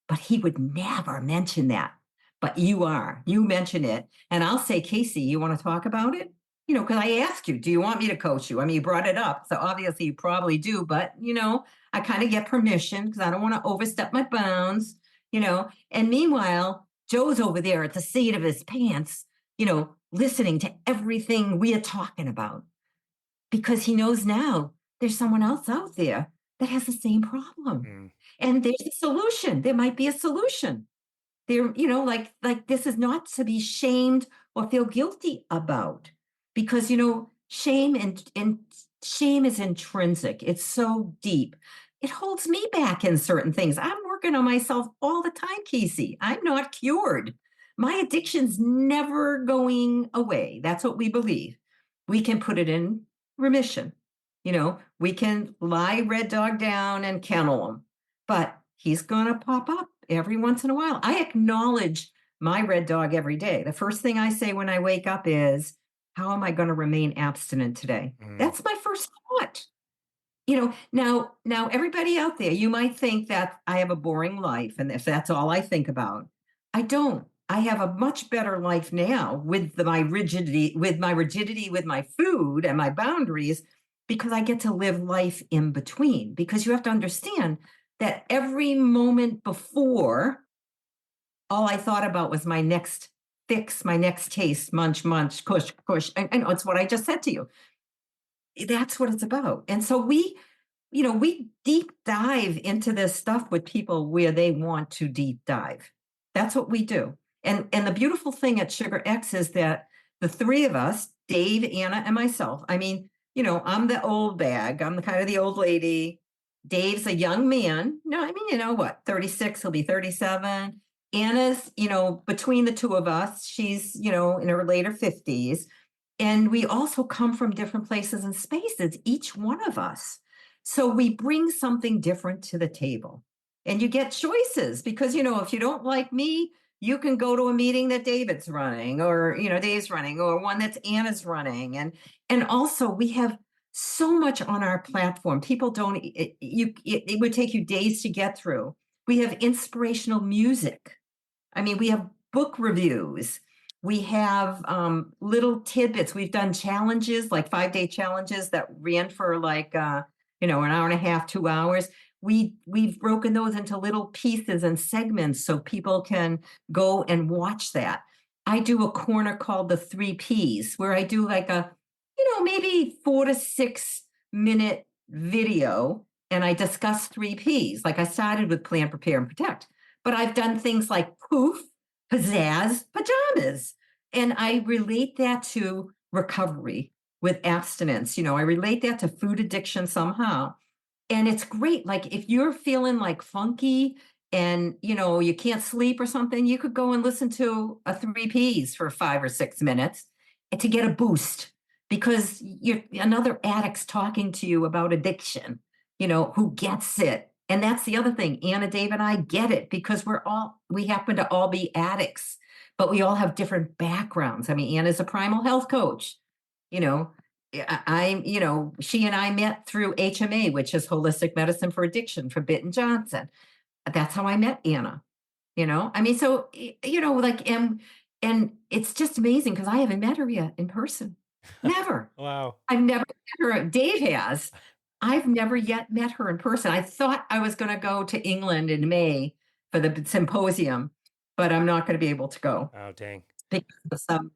But he would never mention that. But you mention it. And I'll say, Casey, you want to talk about it? because I asked you, do you want me to coach you? I mean, you brought it up. So obviously you probably do, but I kind of get permission because I don't want to overstep my bounds. And meanwhile, Joe's over there at the seat of his pants, listening to everything we are talking about because he knows now there's someone else out there that has the same problem. Mm. And there's a solution. There might be a solution. There, like this is not to be shamed or feel guilty about because shame and shame is intrinsic. It's so deep. It holds me back in certain things. I'm working on myself all the time, Casey. I'm not cured. My addiction's never going away. That's what we believe. We can put it in remission. We can lie Red Dog down and kennel him, but he's going to pop up every once in a while. I acknowledge my Red Dog every day. The first thing I say when I wake up is, how am I going to remain abstinent today? Mm. That's my first thought. Now everybody out there, you might think that I have a boring life and if that's all I think about. I don't. I have a much better life now with my rigidity, with my food and my boundaries, because I get to live life in between. Because you have to understand that every moment before, all I thought about was my next fix, my next taste, munch, munch, push, push. And it's what I just said to you. That's what it's about. And so we deep dive into this stuff with people where they want to deep dive. That's what we do. And the beautiful thing at Sugar X is that the three of us, Dave, Anna, and myself, I mean, I'm the old bag. I'm the kind of the old lady. Dave's a young man. No, I mean, what, 36, he'll be 37. Anna's, between the two of us, she's, in her later 50s. And we also come from different places and spaces, each one of us. So we bring something different to the table. And you get choices because, if you don't like me, you can go to a meeting that David's running or, Dave's running or one that's Anna's running. And also we have so much on our platform. People don't, it would take you days to get through. We have inspirational music. I mean, we have book reviews. We have little tidbits. We've done challenges, like 5-day challenges that ran for like, an hour and a half, 2 hours. We've broken those into little pieces and segments so people can go and watch that. I do a corner called the 3 Ps where I do like a, maybe 4 to 6 minute video and I discuss 3 Ps. Like I started with plan, prepare, and protect, but I've done things like poof, pizzazz, pajamas. And I relate that to recovery with abstinence. I relate that to food addiction somehow. And it's great. Like if you're feeling like funky and, you can't sleep or something, you could go and listen to a 3 Ps for 5 or 6 minutes and to get a boost because another addict's talking to you about addiction, who gets it. And that's the other thing. Anna, Dave, and I get it because we happen to all be addicts, but we all have different backgrounds. I mean, Anna's a primal health coach, she and I met through HMA, which is holistic medicine for addiction from Bitten Johnson. That's how I met Anna, I mean, so, like, and it's just amazing because I haven't met her yet in person. Never. Wow. I've never met her. Dave has. I've never yet met her in person. I thought I was going to go to England in May for the symposium, but I'm not going to be able to go. Oh, dang. Because of some,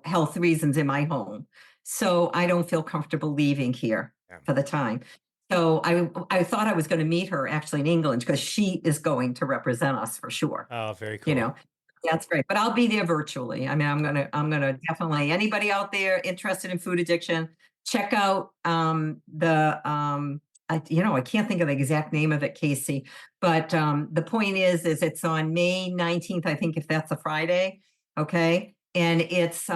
health reasons in my home. So I don't feel comfortable leaving here for the time. So I thought I was going to meet her actually in England because she is going to represent us for sure. Oh, very cool. That's great. But I'll be there virtually. I mean, I'm gonna definitely, anybody out there interested in food addiction, check out I can't think of the exact name of it, Casey, but the point is it's on May 19th, I think, if that's a Friday. Okay. And it's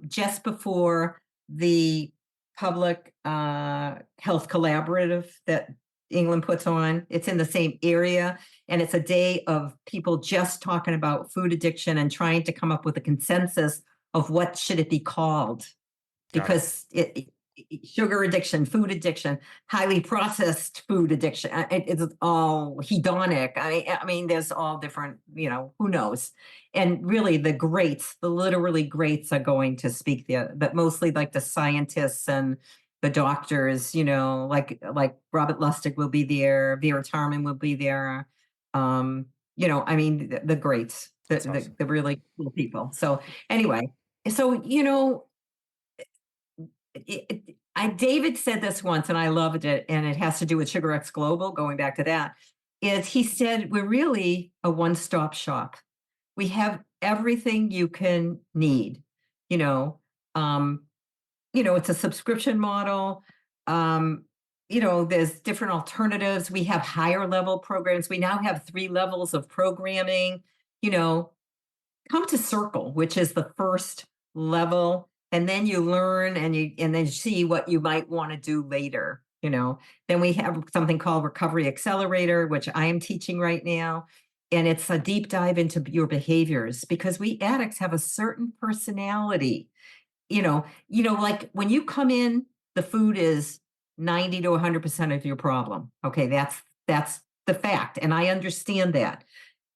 just before the public health collaborative that England puts on. It's in the same area. And it's a day of people just talking about food addiction and trying to come up with a consensus of what should it be called. Because sugar addiction, food addiction, highly processed food addiction. It's all hedonic. I mean, there's all different, who knows? And really the greats, the literally greats are going to speak there, but mostly like the scientists and the doctors, like Robert Lustig will be there, Vera Tarman will be there. I mean, the greats, That's awesome. the really cool people. So anyway, so David said this once, and I loved it, and it has to do with Sugar X Global. Going back to that, is he said we're really a one-stop shop. We have everything you can need. You know, um, it's a subscription model. There's different alternatives. We have higher level programs. We now have 3 levels of programming. You know, come to Circle, which is the first level, and then you learn and then see what you might want to do later. Then we have something called Recovery Accelerator, which I am teaching right now. And it's a deep dive into your behaviors because we addicts have a certain personality. Like when you come in, the food is 90 to 100% of your problem. Okay, that's the fact. And I understand that.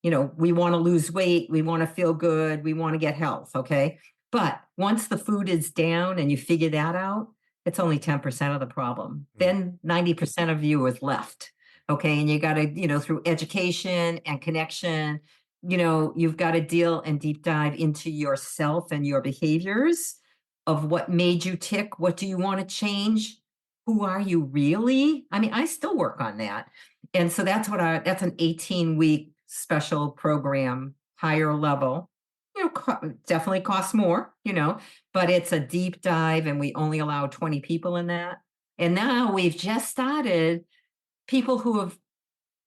We want to lose weight, we want to feel good, we want to get health, okay? But once the food is down and you figure that out, it's only 10% of the problem. Then 90% of you is left, okay? And you got to, through education and connection, you've got to deal and deep dive into yourself and your behaviors of what made you tick, what do you want to change? Who are you really? I mean, I still work on that. And so that's that's an 18-week special program, higher level. Definitely costs more, but it's a deep dive and we only allow 20 people in that. And now we've just started people who have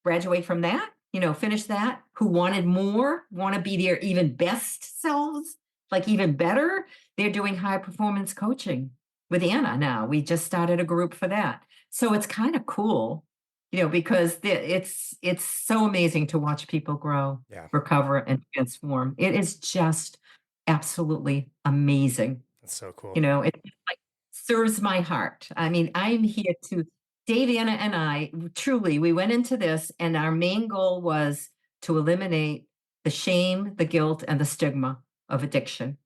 graduated from that, finished that, who wanted more, want to be their even best selves, like even better. They're doing high performance coaching with Anna now. We just started a group for that. So it's kind of cool, because it's so amazing to watch people grow, Yeah, recover, and transform. It is just absolutely amazing. that's so cool. It like serves my heart. I mean, I'm here to Dave, Anna, and I truly we went into this, and our main goal was to eliminate the shame, the guilt, and the stigma of addiction,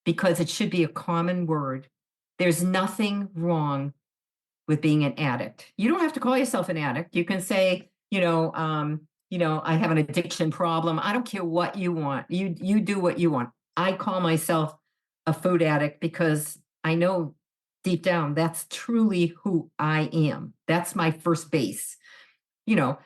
because it should be a common word. There's nothing wrong with being an addict. You don't have to call yourself an addict. You can say, I have an addiction problem. I don't care what you want. You do what you want. I call myself a food addict because I know deep down that's truly who I am. That's my first base. You know,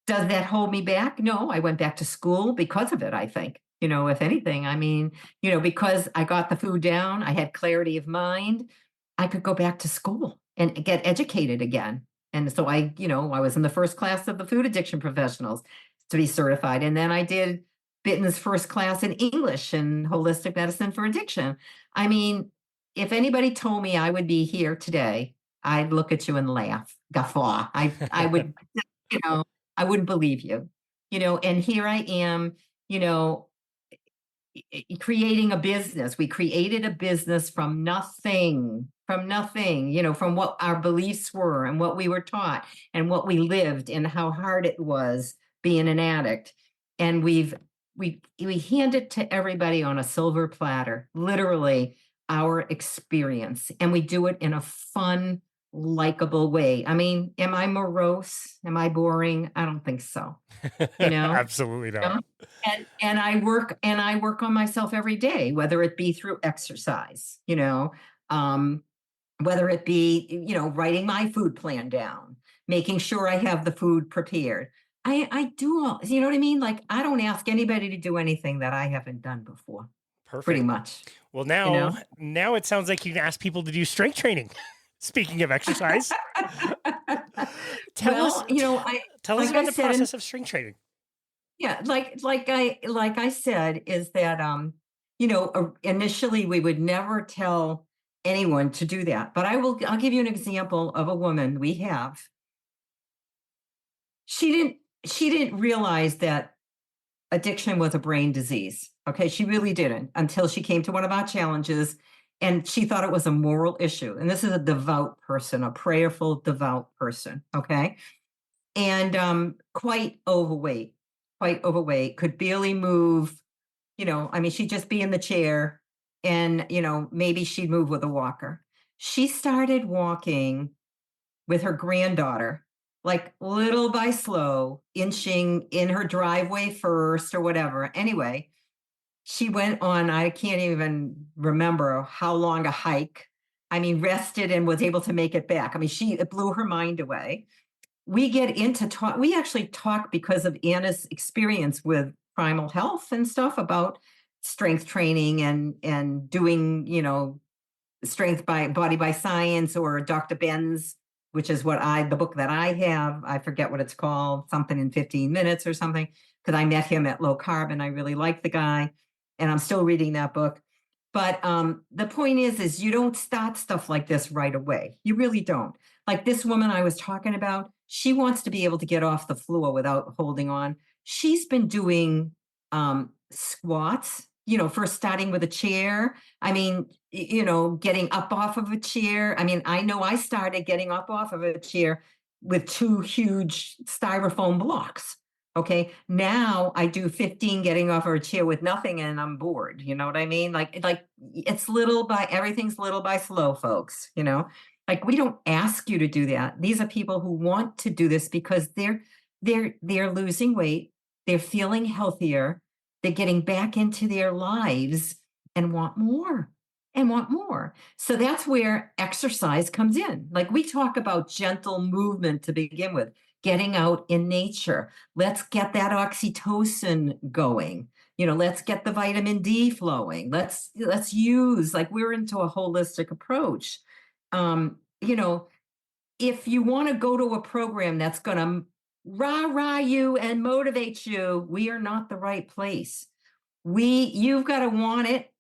does that hold me back? No, I went back to school because of it, I think. If anything, I mean, because I got the food down, I had clarity of mind, I could go back to school and get educated again. And so I was in the first class of the food addiction professionals to be certified. And then I did Bitten's first class in English and holistic medicine for addiction. I mean, if anybody told me I would be here today, I'd look at you and laugh, guffaw. I would, you know, I wouldn't believe you, and here I am, you know, creating a business. We created a business from nothing, from what our beliefs were and what we were taught and what we lived and how hard it was being an addict. And we hand it to everybody on a silver platter, literally our experience. And we do it in a fun, likable way. I mean, am I morose? Am I boring? I don't think so. Absolutely You know? not. And I work on myself every day, whether it be through exercise, whether it be, writing my food plan down, making sure I have the food prepared. I do all, you know what I mean? Like I don't ask anybody to do anything that I haven't done before, pretty Perfect. much. Well, You know? now it sounds like you can ask people to do strength training. Speaking of exercise, tell us Well, tell us like I about the said, process of strength training. yeah, like I said, is that initially we would never tell anyone to do that. But I'll give you an example of a woman we have. She didn't realize that addiction was a brain disease. Okay, she really didn't until she came to one of our challenges And she thought it was a moral issue. And this is a devout person, a prayerful, devout person. Okay. And quite overweight, could barely move. I mean, she'd just be in the chair and, maybe she'd move with a walker. She started walking with her granddaughter, like little by slow, inching in her driveway first or whatever. Anyway, she went on, I can't even remember how long a hike. I mean, rested and was able to make it back. I mean, it blew her mind away. We get into talk. We actually talk because of Anna's experience with primal health and stuff about strength training and doing, strength by body by science, or Dr. Ben's, which is the book that I have. I forget what it's called, something in 15 minutes or something, because I met him at Low Carb and I really like the guy, and I'm still reading that book. But the point is you don't start stuff like this right away. You really don't. Like this woman I was talking about, she wants to be able to get off the floor without holding on. She's been doing squats, first starting with a chair. I mean, getting up off of a chair. I mean, I know I started getting up off of a chair with 2 huge styrofoam blocks. Okay. Now I do 15 getting off of a chair with nothing and I'm bored. You know what I mean? Like everything's little by slow, folks, like we don't ask you to do that. These are people who want to do this because they're losing weight. They're feeling healthier. They're getting back into their lives and want more and want more. So that's where exercise comes in. Like we talk about gentle movement to begin with, getting out in nature. Let's get that oxytocin going. Let's get the vitamin D flowing. Let's use, like, we're into a holistic approach. If you want to go to a program that's going to rah you and motivate you, we are not the right place. You've got to want it,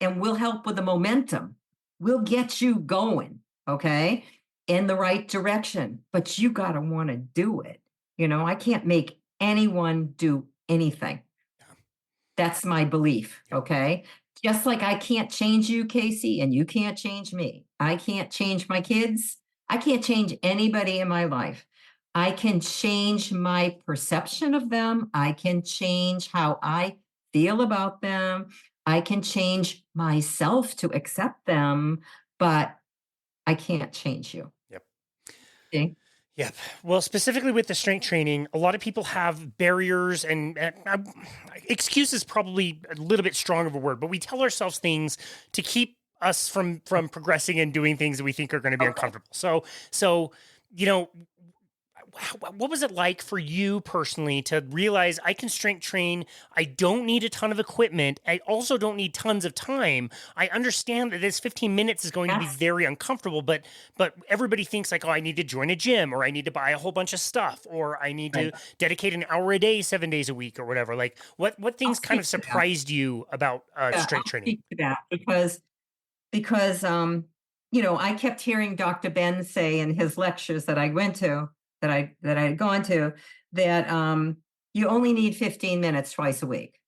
and we'll help with the momentum. We'll get you going, okay, in the right direction, but you got to want to do it. I can't make anyone do anything. That's my belief, okay? Just like I can't change you, Casey, and you can't change me. I can't change my kids. I can't change anybody in my life. I can change my perception of them. I can change how I feel about them. I can change myself to accept them, but I can't change you. Yep. Okay? Yep. Well, specifically with the strength training, a lot of people have barriers and excuse is probably a little bit strong of a word, but we tell ourselves things to keep us from progressing and doing things that we think are going to be uncomfortable. So, what was it like for you personally to realize I can strength train? I don't need a ton of equipment. I also don't need tons of time. I understand that this 15 minutes is going to be very uncomfortable, but everybody thinks like, oh, I need to join a gym, or I need to buy a whole bunch of stuff, or I need to dedicate an hour a day, 7 days a week, or whatever. Like what things kind of surprised you about strength training? I'll speak to that because I kept hearing Dr. Ben say in his lectures that I went to, that I had gone to, that you only need 15 minutes twice a week.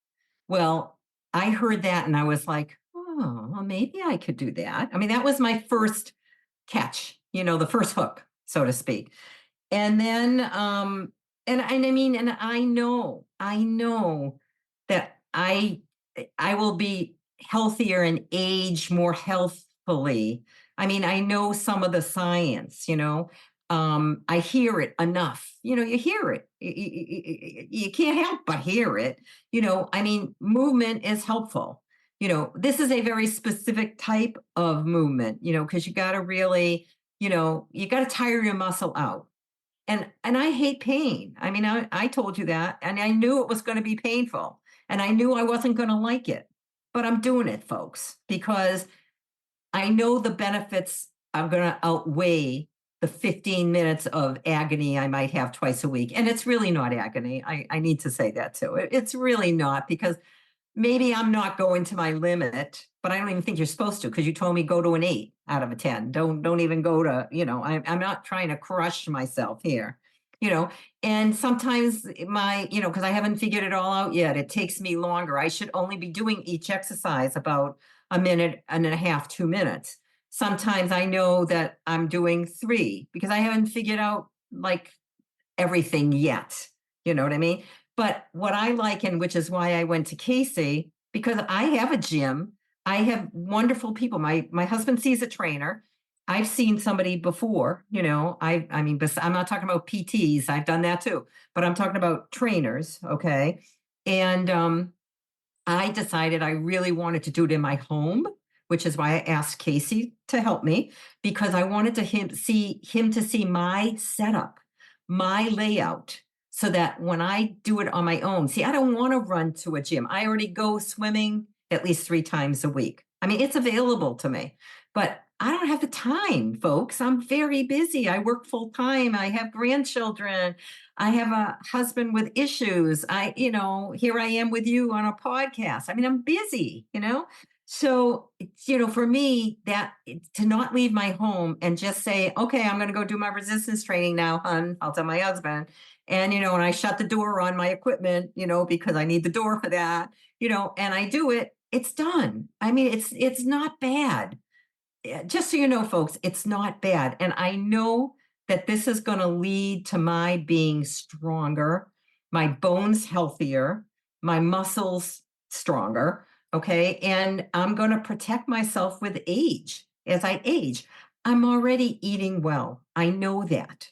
Well, I heard that and I was like, oh, well, maybe I could do that. I mean, that was my first catch, the first hook, so to speak. And then and I mean, and I know that I will be healthier and age more healthfully. I mean, I know some of the science, I hear it enough. You hear it. You can't help but hear it. I mean, movement is helpful. This is a very specific type of movement, because you got to really, you got to tire your muscle out. And I hate pain. I mean, I told you that, and I knew it was going to be painful, and I knew I wasn't going to like it. But I'm doing it, folks, because I know the benefits are going to outweigh the 15 minutes of agony I might have twice a week. And it's really not agony. I need to say that too. It's really not, because maybe I'm not going to my limit, but I don't even think you're supposed to, because you told me go to an 8 out of a 10. Don't even go to, I'm not trying to crush myself here, and sometimes because I haven't figured it all out yet, it takes me longer. I should only be doing each exercise about a minute and a half, 2 minutes. Sometimes I know that I'm doing 3 because I haven't figured out like everything yet. You know what I mean? But what I like, and which is why I went to Casey, because I have a gym. I have wonderful people. My husband sees a trainer. I've seen somebody before, I mean, I'm not talking about PTs. I've done that too, but I'm talking about trainers. Okay. And I decided I really wanted to do it in my home, which is why I asked Casey to help me because I wanted him to see my setup, my layout, so that when I do it on my own, see, I don't want to run to a gym. I already go swimming at least 3 times a week. I mean, it's available to me, but I don't have the time, folks. I'm very busy. I work full time. I have grandchildren. I have a husband with issues. Here I am with you on a podcast. I mean, I'm busy. So, for me, to not leave my home and just say, okay, I'm going to go do my resistance training now, hun, I'll tell my husband. And I shut the door on my equipment, because I need the door for that, and I do it, it's done. I mean, it's not bad. Just so you know, folks, it's not bad. And I know that this is going to lead to my being stronger, my bones healthier, my muscles stronger. Okay. And I'm going to protect myself with age as I age. I'm already eating well. I know that,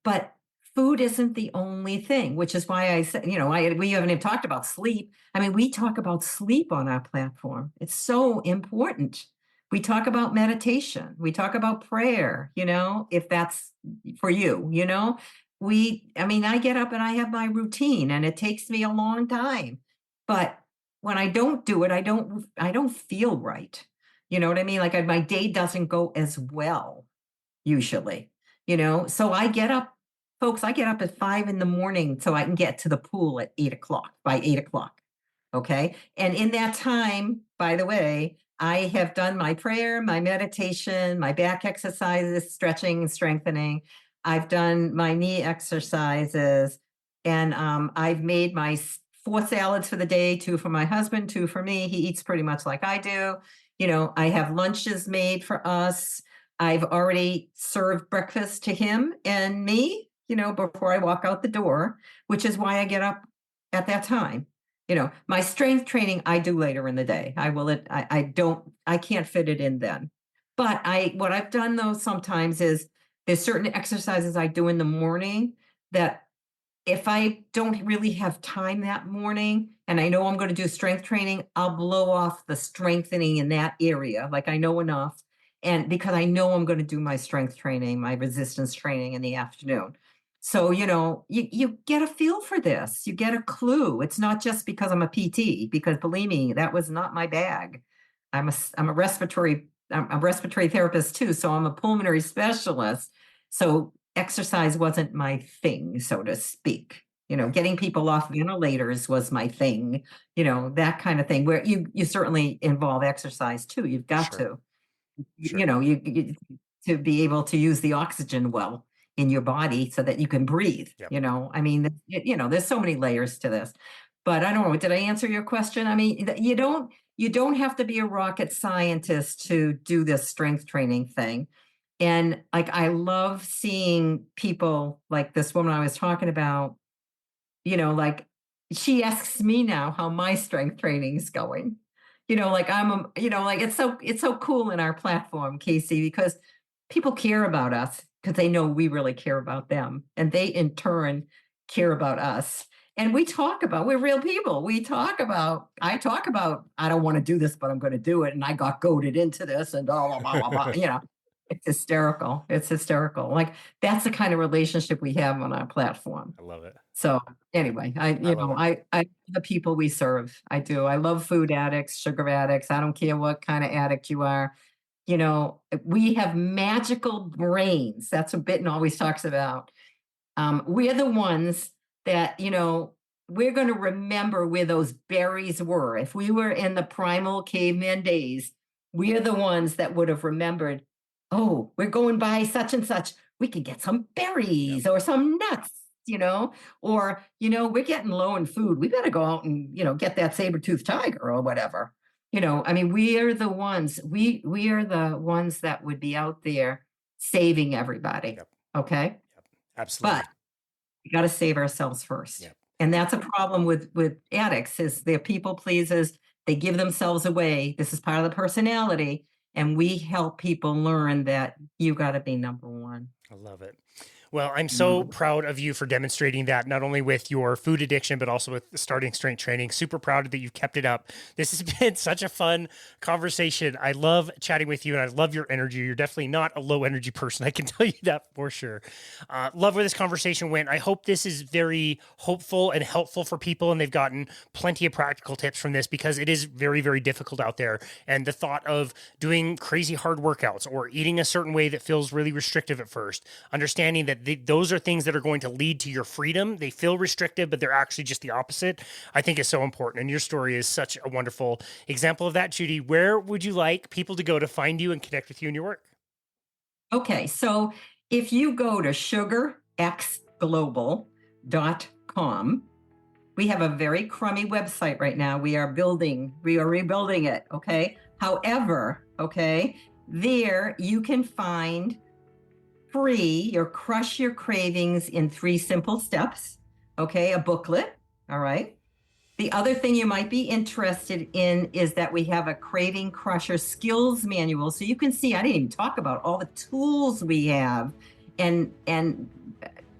but food isn't the only thing, which is why I said, we haven't even talked about sleep. I mean, we talk about sleep on our platform. It's so important. We talk about meditation. We talk about prayer, if that's for you. I get up and I have my routine and it takes me a long time. But when I don't do it, I don't feel right. You know what I mean? Like my day doesn't go as well usually, So I get up, folks, I get up at 5 in the morning so I can get to the pool at 8 o'clock, by 8 o'clock. Okay. And in that time, by the way, I have done my prayer, my meditation, my back exercises, stretching and strengthening. I've done my knee exercises, and I've made my 4 salads for the day, 2 for my husband, 2 for me. He eats pretty much like I do. I have lunches made for us. I've already served breakfast to him and me, before I walk out the door, which is why I get up at that time. My strength training I do later in the day. I can't fit it in then. But what I've done though sometimes is there's certain exercises I do in the morning that if I don't really have time that morning and I know I'm going to do strength training, I'll blow off the strengthening in that area. Like I know enough. And because I know I'm going to do my strength training, my resistance training in the afternoon. So, you get a feel for this. You get a clue. It's not just because I'm a PT, because believe me, that was not my bag. I'm a respiratory therapist too. So I'm a pulmonary specialist. So exercise wasn't my thing, so to speak. Getting people off ventilators was my thing, that kind of thing where you certainly involve exercise too. You've got Sure. to, Sure. you to be able to use the oxygen well in your body so that you can breathe. Yep. I mean, there's so many layers to this. But I don't know. Did I answer your question? I mean, you don't have to be a rocket scientist to do this strength training thing. And like I love seeing people like this woman I was talking about, like she asks me now how my strength training is going. Like like it's so cool in our platform, Casey, because people care about us because they know we really care about them. And they in turn care about us. And we're real people. I talk about, I don't want to do this, but I'm going to do it. And I got goaded into this and blah, blah, blah, blah, blah. It's hysterical. It's hysterical. Like that's the kind of relationship we have on our platform. I love it. So anyway, I love it. I the people we serve. I do. I love food addicts, sugar addicts. I don't care what kind of addict you are. We have magical brains. That's what Bitten always talks about. We're the ones that, we're going to remember where those berries were. If we were in the primal caveman days, we're the ones that would have remembered, oh, we're going by such and such. We could get some berries or some nuts, or, we're getting low in food. We better go out and, get that saber-toothed tiger or whatever. I mean, we are the ones, we are the ones that would be out there saving everybody. Yep. Okay. Yep. Absolutely. But we got to save ourselves first. Yep. And that's a problem with addicts is they're people pleasers. They give themselves away. This is part of the personality. And we help people learn that you got to be number one. I love it. Well, I'm so proud of you for demonstrating that, not only with your food addiction, but also with starting strength training. Super proud that you've kept it up. This has been such a fun conversation. I love chatting with you and I love your energy. You're definitely not a low energy person. I can tell you that for sure. Love where this conversation went. I hope this is very hopeful and helpful for people and they've gotten plenty of practical tips from this because it is very, very difficult out there. And the thought of doing crazy hard workouts or eating a certain way that feels really restrictive at first, understanding that those are things that are going to lead to your freedom. They feel restrictive, but they're actually just the opposite. I think is so important. And your story is such a wonderful example of that. Judy, where would you like people to go to find you and connect with you and your work? Okay. So if you go to sugarxglobal.com, we have a very crummy website right now. We are rebuilding it. Okay. However, okay, there you can find free your Crush Your Cravings in 3 Simple Steps. Okay. A booklet. All right. The other thing you might be interested in is that we have a Craving Crusher skills manual. So you can see, I didn't even talk about all the tools we have. And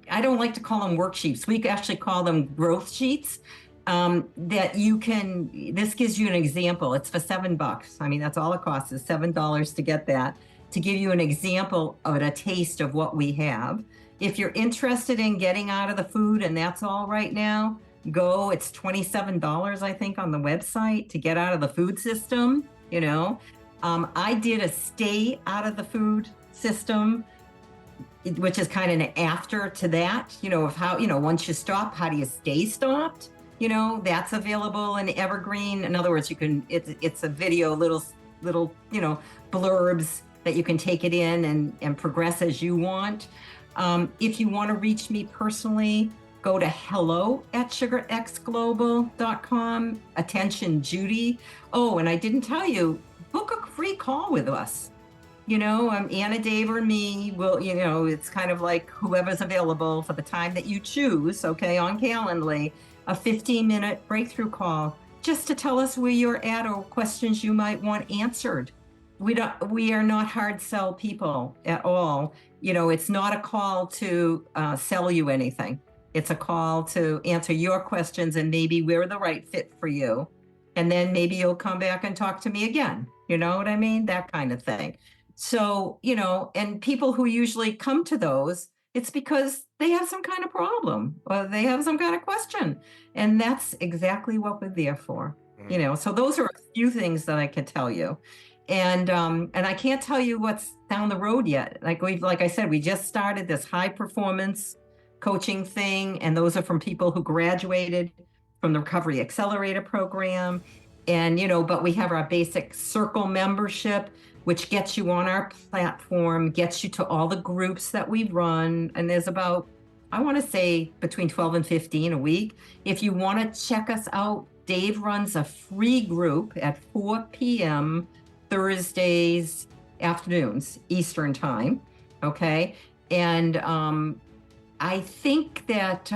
I don't like to call them worksheets. We actually call them growth sheets. That you can, this gives you an example. It's for $7. I mean, that's all it costs is $7 to get that, to give you an example of a taste of what we have. If you're interested in getting out of the food and that's all right now, go. It's $27, I think, on the website to get out of the food system. I did a stay out of the food system, which is kind of an after to that, of how, once you stop, how do you stay stopped? That's available in Evergreen. In other words, it's a video, little, blurbs that you can take it in and progress as you want. If you want to reach me personally, go to hello@sugarxglobal.com. Attention, Judy. Oh, and I didn't tell you, book a free call with us. Anna, Dave, or me will, it's kind of like whoever's available for the time that you choose, okay, on Calendly, a 15-minute breakthrough call just to tell us where you're at or questions you might want answered. We are not hard sell people at all. It's not a call to sell you anything. It's a call to answer your questions and maybe we're the right fit for you. And then maybe you'll come back and talk to me again. You know what I mean? That kind of thing. So, and people who usually come to those, it's because they have some kind of problem or they have some kind of question. And that's exactly what we're there for. So those are a few things that I can tell you. And I can't tell you what's down the road yet. Like I said, we just started this high performance coaching thing. And those are from people who graduated from the Recovery Accelerator program. And, but we have our basic Circle membership, which gets you on our platform, gets you to all the groups that we run. And there's about, I want to say, between 12 and 15 a week. If you want to check us out, Dave runs a free group at 4 p.m. Thursdays afternoons, Eastern time. Okay. And I think that,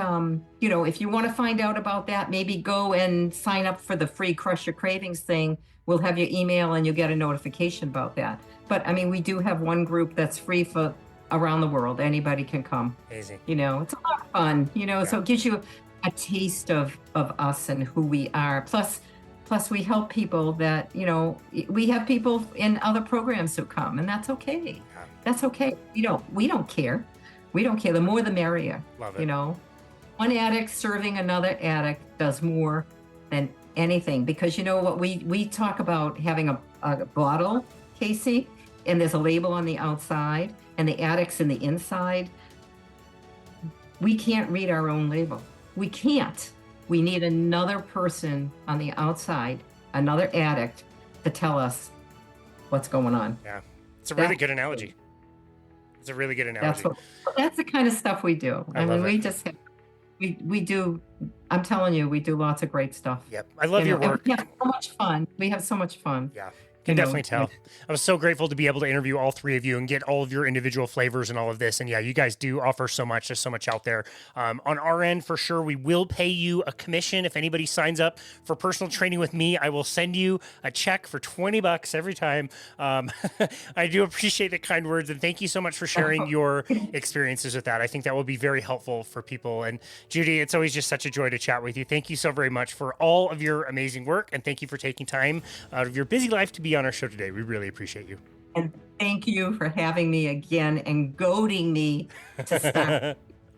if you want to find out about that, maybe go and sign up for the free Crush Your Cravings thing. We'll have your email and you'll get a notification about that. But I mean, we do have one group that's free for around the world. Anybody can come. Amazing. It's a lot of fun, so it gives you a taste of us and who we are. Plus we help people that, we have people in other programs who come, and that's okay. Yeah. That's okay. We don't care. We don't care. The more the merrier. Love it. One addict serving another addict does more than anything, because what we talk about having a bottle, Casey, and there's a label on the outside and the addict's in the inside. We can't read our own label. We can't. We need another person on the outside, another addict, to tell us what's going on. Yeah. It's a really good analogy. It's a really good analogy. That's the kind of stuff we do. I mean, we do. I'm telling you, we do lots of great stuff. Yep. I love your and work. we have so much fun. We have so much fun. Yeah. Can definitely tell. like, I was so grateful to be able to interview all three of you and get all of your individual flavors and all of this. And yeah, you guys do offer so much. There's so much out there. On our end, for sure, we will pay you a commission. If anybody signs up for personal training with me, I will send you a check for $20 every time. I do appreciate the kind words, and thank you so much for sharing your experiences with that. I think that will be very helpful for people. And Judy, it's always just such a joy to chat with you. Thank you so very much for all of your amazing work, and thank you for taking time out of your busy life to be on our show today. We really appreciate you. And thank you for having me again and goading me to start.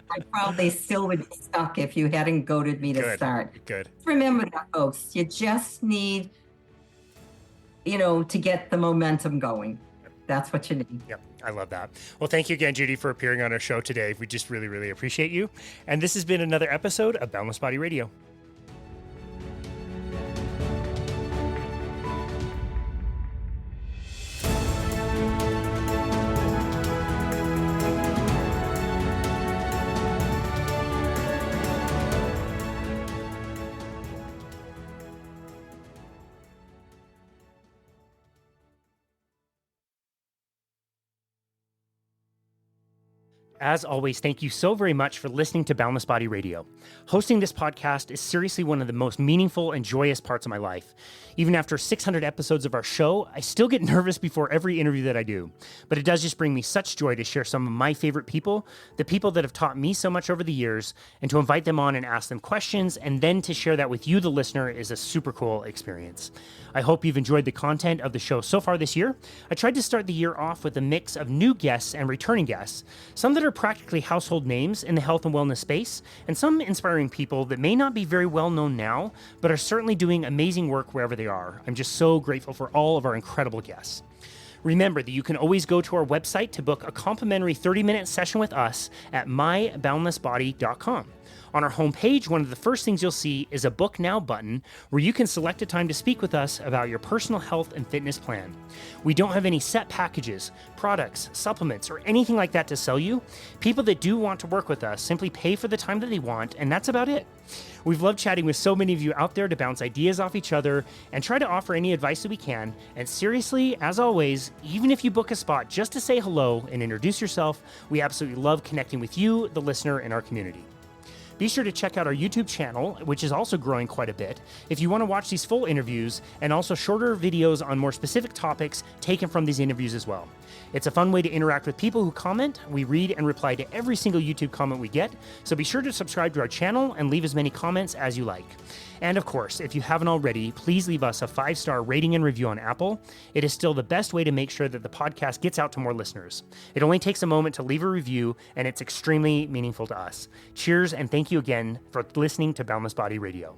I probably still would be stuck if you hadn't goaded me to start. Good. Remember that, folks. You just need, to get the momentum going. That's what you need. Yep. I love that. Well, thank you again, Judy, for appearing on our show today. We just really, really appreciate you. And this has been another episode of Boundless Body Radio. As always, thank you so very much for listening to Boundless Body Radio. Hosting this podcast is seriously one of the most meaningful and joyous parts of my life. Even after 600 episodes of our show, I still get nervous before every interview that I do. But it does just bring me such joy to share some of my favorite people, the people that have taught me so much over the years, and to invite them on and ask them questions, and then to share that with you, the listener, is a super cool experience. I hope you've enjoyed the content of the show so far this year. I tried to start the year off with a mix of new guests and returning guests, some that are practically household names in the health and wellness space, and some inspiring people that may not be very well known now, but are certainly doing amazing work wherever they are. I'm just so grateful for all of our incredible guests. Remember that you can always go to our website to book a complimentary 30-minute session with us at myboundlessbody.com. On our homepage, one of the first things you'll see is a Book Now button where you can select a time to speak with us about your personal health and fitness plan. We don't have any set packages, products, supplements, or anything like that to sell you. People that do want to work with us simply pay for the time that they want, and that's about it. We've loved chatting with so many of you out there to bounce ideas off each other and try to offer any advice that we can. And seriously, as always, even if you book a spot just to say hello and introduce yourself, we absolutely love connecting with you, the listener, in our community. Be sure to check out our YouTube channel, which is also growing quite a bit, if you want to watch these full interviews and also shorter videos on more specific topics taken from these interviews as well. It's a fun way to interact with people who comment. We read and reply to every single YouTube comment we get, so be sure to subscribe to our channel and leave as many comments as you like. And of course, if you haven't already, please leave us a 5-star rating and review on Apple. It is still the best way to make sure that the podcast gets out to more listeners. It only takes a moment to leave a review, and it's extremely meaningful to us. Cheers, and thank you again for listening to Boundless Body Radio.